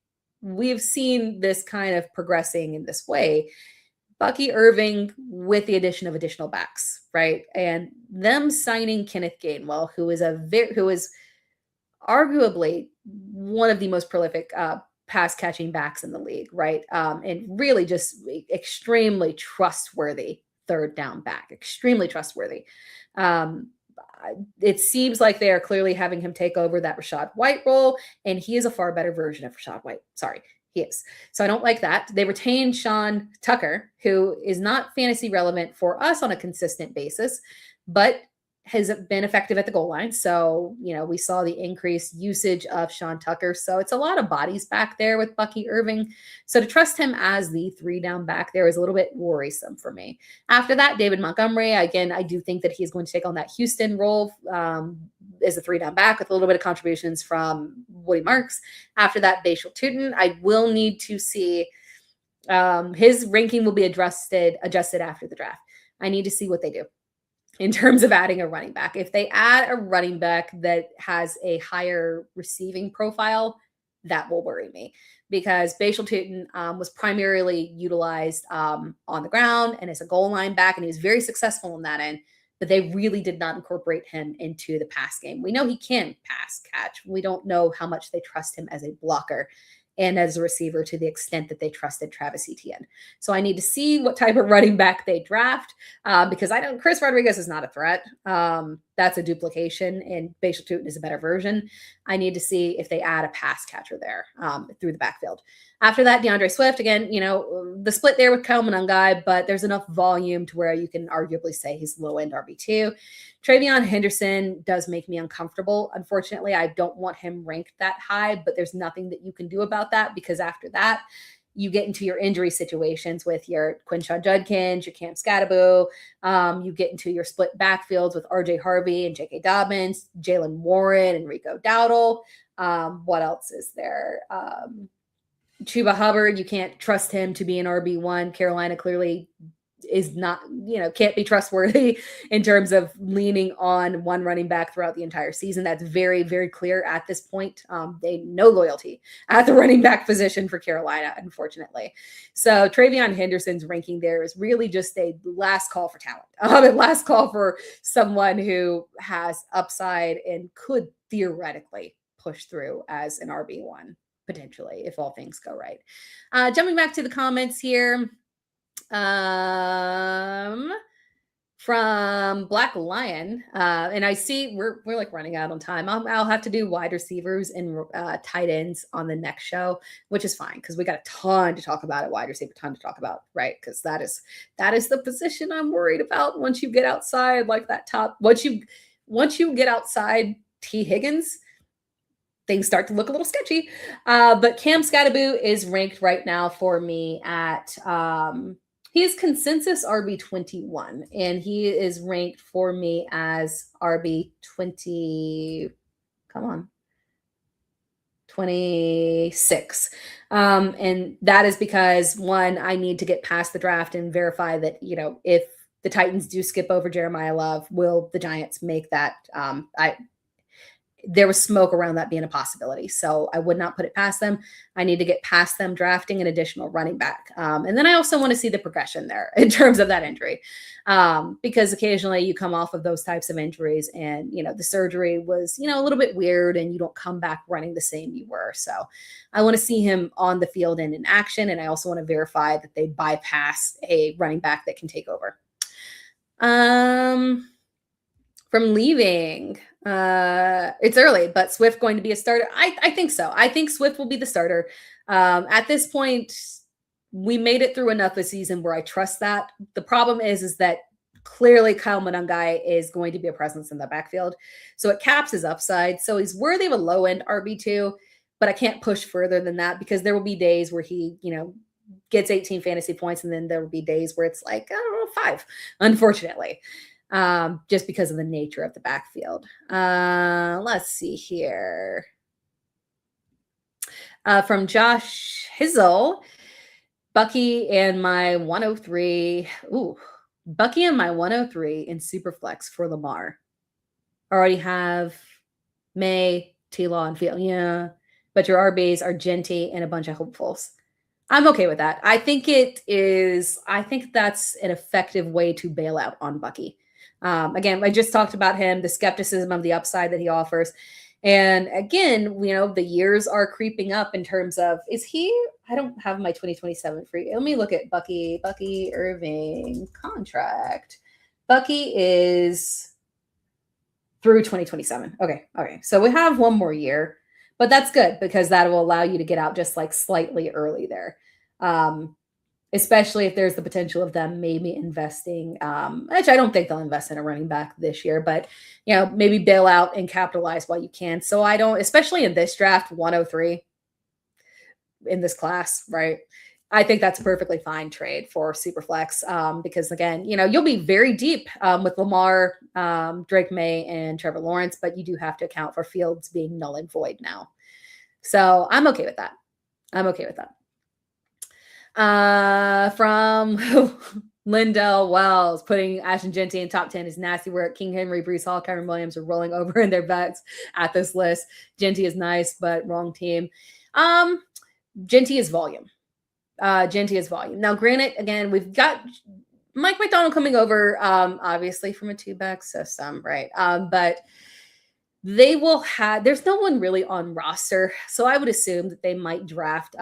we've seen this kind of progressing in this way. Bucky Irving with the addition of additional backs, right? And them signing Kenneth Gainwell, who is arguably one of the most prolific pass catching backs in the league, right? And really just extremely trustworthy third down back, extremely trustworthy. It seems like they are clearly having him take over that Rachaad White role, and he is a far better version of Rachaad White. Sorry. He is. So I don't like that. They retained Sean Tucker, who is not fantasy relevant for us on a consistent basis, but has been effective at the goal line. So, we saw the increased usage of Sean Tucker. So it's a lot of bodies back there with Bucky Irving. So to trust him as the 3-down back there is a little bit worrisome for me. After that, David Montgomery, again, I do think that he's going to take on that Houston role as a 3-down back with a little bit of contributions from Woody Marks. After that, Bhayshul Tuten, I will need to see his ranking will be adjusted after the draft. I need to see what they do in terms of adding a running back. If they add a running back that has a higher receiving profile, that will worry me because Bhayshul Tuten was primarily utilized on the ground and as a goal line back, and he was very successful in that end, but they really did not incorporate him into the pass game. We know he can pass catch. We don't know how much they trust him as a blocker and as a receiver to the extent that they trusted Travis Etienne. So I need to see what type of running back they draft because I don't. Chris Rodriguez is not a threat. That's a duplication, and Bhayshul Tuten is a better version. I need to see if they add a pass catcher there through the backfield. After that, DeAndre Swift, again, the split there with Kyle Monangai, but there's enough volume to where you can arguably say he's low-end RB2. Travion Henderson does make me uncomfortable. Unfortunately, I don't want him ranked that high, but there's nothing that you can do about that because after that, you get into your injury situations with your Quinshawn Judkins, your Cam Scatterbo. You get into your split backfields with RJ Harvey and J.K. Dobbins, Jalen Warren and Rico Dowdle. What else is there? Chuba Hubbard, you can't trust him to be an RB1. Carolina clearly is not, can't be trustworthy in terms of leaning on one running back throughout the entire season. That's very, very clear at this point. They no loyalty at the running back position for Carolina, unfortunately. So Travion Henderson's ranking there is really just a last call for talent, a last call for someone who has upside and could theoretically push through as an RB1 potentially if all things go right. Jumping back to the comments here. From Black Lion, and I see we're like running out on time. I'll have to do wide receivers and tight ends on the next show, which is fine because we got a ton to talk about at wide receiver, ton to talk about, right? Because that is the position I'm worried about. Once you get outside like that top, once you get outside T. Higgins, things start to look a little sketchy. But Cam Scattaboo is ranked right now for me at he is consensus RB21, and he is ranked for me as RB20. Come on. 26. And that is because, one, I need to get past the draft and verify that, if the Titans do skip over Jeremiah Love, will the Giants make that? There was smoke around that being a possibility. So I would not put it past them. I need to get past them drafting an additional running back. And then I also want to see the progression there in terms of that injury. Because occasionally you come off of those types of injuries and, the surgery was, a little bit weird and you don't come back running the same you were. So I want to see him on the field and in action. And I also want to verify that they bypass a running back that can take over. From leaving, it's early, but Swift going to be a starter? I think so. I think Swift will be the starter. At this point, we made it through enough a season where I trust that. The problem is that clearly Kyle Monangai is going to be a presence in the backfield. So it caps his upside. So he's worthy of a low-end RB2, but I can't push further than that because there will be days where he, gets 18 fantasy points, and then there will be days where it's like, I don't know, 5, unfortunately. Just because of the nature of the backfield. Let's see here. From Josh Hizzle, Bucky and my 103. Bucky and my 103 in Superflex for Lamar. Already have May, T-Law, and Field. Yeah, but your RBs are Genty and a bunch of hopefuls. I'm okay with that. I think that's an effective way to bail out on Bucky. Again, I just talked about him, the skepticism of the upside that he offers. And again, the years are creeping up in terms of, I don't have my 2027 free. Let me look at Bucky Irving contract. Bucky is through 2027. Okay. So we have one more year, but that's good because that will allow you to get out just like slightly early there. Especially if there's the potential of them maybe investing, which I don't think they'll invest in a running back this year, but, maybe bail out and capitalize while you can. So I don't, especially in this draft, 103 in this class, right? I think that's a perfectly fine trade for Superflex because, again, you'll be very deep with Lamar, Drake May, and Trevor Lawrence, but you do have to account for Fields being null and void now. So I'm okay with that. From Lindell Wells, putting Ashton Genty in top 10 is nasty work. King Henry, Breece Hall, Kyron Williams are rolling over in their bets at this list. Genty is nice, but wrong team. Genty is volume. Now, granted, again, we've got Mike McDonald coming over, obviously from a 2-back system, right? But they will have, there's no one really on roster. So I would assume that they might draft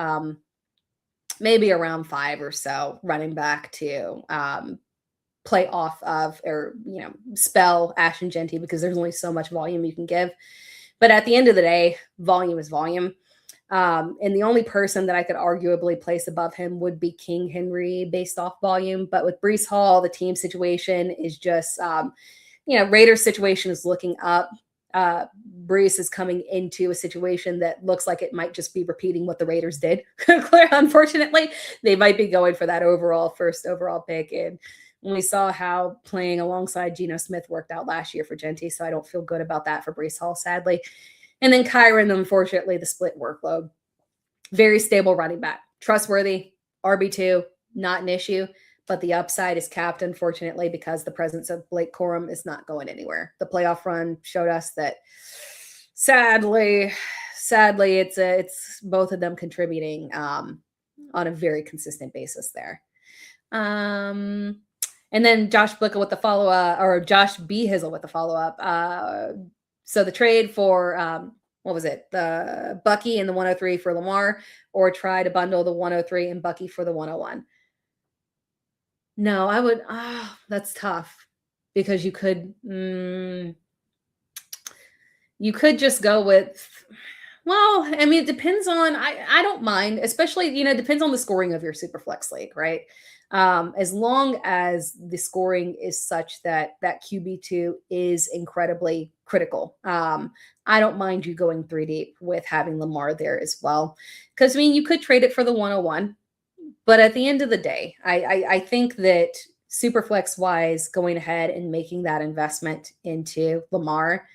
maybe around 5 or so running back to play off of or, spell Ashton Genty because there's only so much volume you can give. But at the end of the day, volume is volume. And the only person that I could arguably place above him would be King Henry based off volume. But with Breece Hall, the team situation is just, Raiders situation is looking up. Breece is coming into a situation that looks like it might just be repeating what the Raiders did. Unfortunately, they might be going for that first overall pick. And we saw how playing alongside Geno Smith worked out last year for Genty. So I don't feel good about that for Breece Hall, sadly. And then Kyron, unfortunately, the split workload. Very stable running back. Trustworthy, RB2, not an issue. but the upside is capped, unfortunately, because the presence of Blake Corum is not going anywhere. The playoff run showed us that sadly, it's both of them contributing on a very consistent basis there. And then Josh Blicka with the follow-up, or Josh B. Hizzle with the follow-up. So the trade for, what was it? The Bucky and the 103 for Lamar, or try to bundle the 103 and Bucky for the 101. No, I would, that's tough because you could just go with, well, I mean, it depends on, I don't mind, especially, it depends on the scoring of your super flex league, right? As long as the scoring is such that QB2 is incredibly critical. I don't mind you going 3 deep with having Lamar there as well. Because, I mean, you could trade it for the 101. But at the end of the day, I think that Superflex wise, going ahead and making that investment into Lamar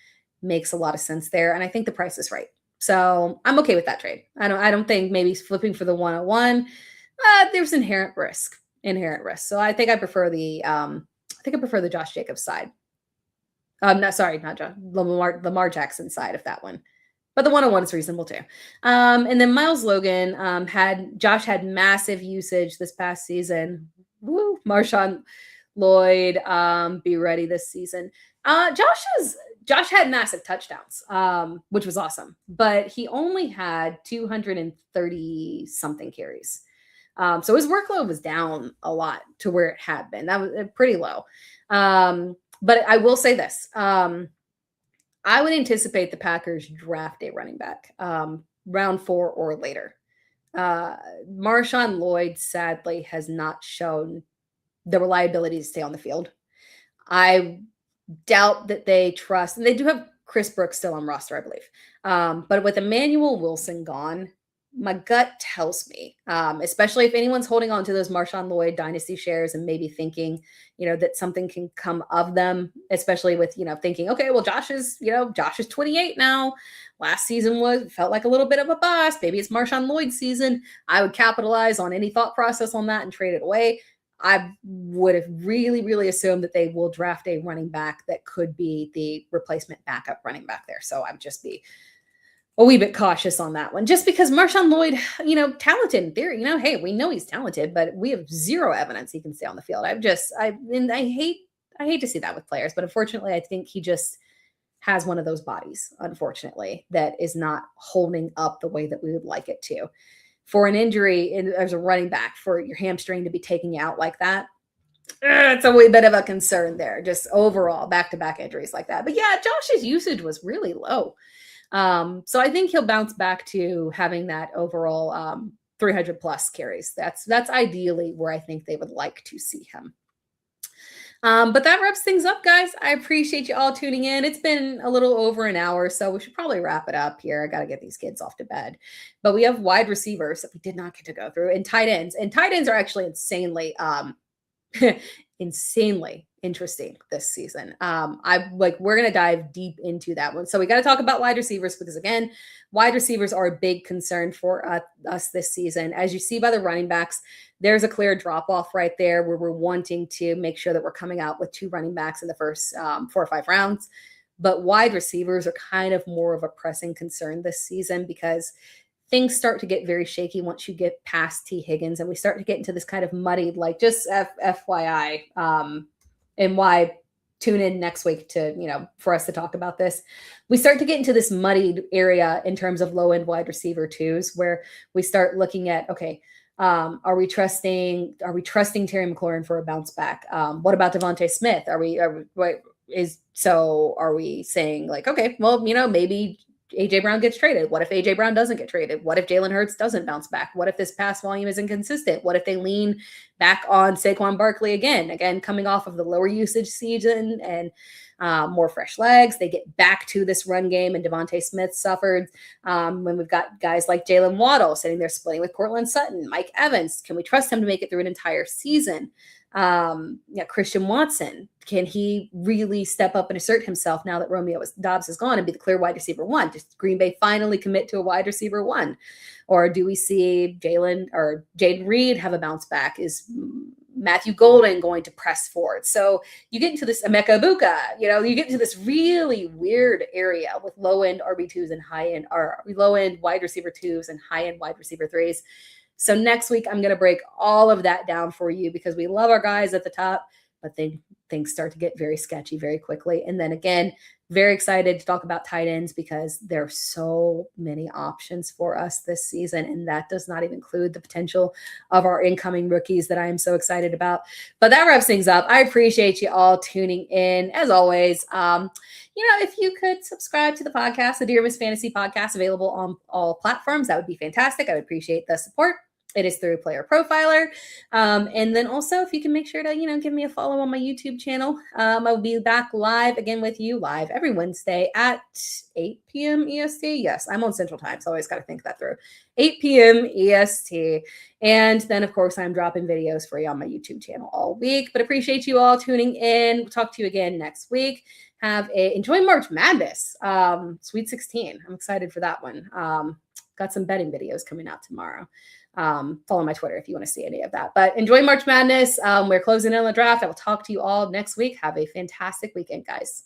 makes a lot of sense there. And I think the price is right. So I'm okay with that trade. I don't think maybe flipping for the 101, there's inherent risk. So I think I prefer the Josh Jacobs side. Not Josh, Lamar Jackson side of that one. But the 101 is reasonable too. And then Miles Logan had massive usage this past season. Woo, Marshawn Lloyd, be ready this season. Josh had massive touchdowns, which was awesome, but he only had 230 something carries. So his workload was down a lot to where it had been. That was pretty low. But I will say this. I would anticipate the Packers draft a running back round 4 or later. Marshawn Lloyd sadly has not shown the reliability to stay on the field. I doubt that they trust, and they do have Chris Brooks still on roster, I believe. But with Emmanuel Wilson gone, my gut tells me, especially if anyone's holding on to those Marshawn Lloyd dynasty shares and maybe thinking, that something can come of them, especially with, thinking, okay, well, Josh is 28 now. Last season felt like a little bit of a bust. Maybe it's Marshawn Lloyd's season. I would capitalize on any thought process on that and trade it away. I would have really, really assumed that they will draft a running back that could be the replacement backup running back there. So I'd just be a wee bit cautious on that one, just because Marshawn Lloyd, talented in theory, hey, we know he's talented, but we have zero evidence he can stay on the field. I hate to see that with players, but unfortunately, I think he just has one of those bodies, unfortunately, that is not holding up the way that we would like it to. For an injury as a running back, for your hamstring to be taking you out like that, it's a wee bit of a concern there, just overall back-to-back injuries like that. But yeah, Josh's usage was really low. So I think he'll bounce back to having that overall 300 plus carries. That's ideally where I think they would like to see him. But that wraps things up, guys. I appreciate you all tuning in. It's been a little over an hour, so we should probably wrap it up here. I got to get these kids off to bed. But we have wide receivers that we did not get to go through, and tight ends. And tight ends are actually insanely interesting this season. We're going to dive deep into that one. So we got to talk about wide receivers because, again, wide receivers are a big concern for us this season. As you see by the running backs, there's a clear drop off right there where we're wanting to make sure that we're coming out with 2 running backs in the first 4 or 5 rounds. But wide receivers are kind of more of a pressing concern this season because things start to get very shaky once you get past T. Higgins and we start to get into this kind of muddied, just FYI, and why tune in next week to, for us to talk about this. We start to get into this muddied area in terms of low end wide receiver twos, where we start looking at, okay, are we trusting Terry McLaurin for a bounce back? What about Devontae Smith? Are we saying okay, well, maybe AJ Brown gets traded. What if AJ Brown doesn't get traded? What if Jalen Hurts doesn't bounce back? What if this pass volume is inconsistent? What if they lean back on Saquon Barkley again, coming off of the lower usage season and more fresh legs? They get back to this run game, and Devontae Smith suffered. When we've got guys like Jalen Waddle sitting there splitting with Cortland Sutton, Mike Evans, can we trust him to make it through an entire season? Christian Watson, can he really step up and assert himself now that Romeo Doubs is gone and be the clear wide receiver 1? Does Green Bay finally commit to a wide receiver 1? Or do we see Jaden Reed have a bounce back? Is Matthew Golden going to press forward. So you get into this Emeka Ibuka, you get into this really weird area with low end RB2s and high end, or low end wide receiver 2s and high end wide receiver 3s. So next week, I'm going to break all of that down for you because we love our guys at the top, but things start to get very sketchy very quickly. And then again, very excited to talk about tight ends because there are so many options for us this season. And that does not even include the potential of our incoming rookies that I am so excited about. But that wraps things up. I appreciate you all tuning in. As always, if you could subscribe to the podcast, the Dear Miss Fantasy podcast, available on all platforms, that would be fantastic. I would appreciate the support. It is through Player Profiler. And then also, if you can make sure to, give me a follow on my YouTube channel. I will be back live again with you live every Wednesday at 8 p.m. EST. Yes, I'm on Central Time, so I always got to think that through. 8 p.m. EST. And then, of course, I'm dropping videos for you on my YouTube channel all week. But appreciate you all tuning in. We'll talk to you again next week. Enjoy March Madness, Sweet 16. I'm excited for that one. Got some betting videos coming out tomorrow. Follow my Twitter if you want to see any of that. But enjoy March Madness. We're closing in on the draft. I will talk to you all next week. Have a fantastic weekend, guys.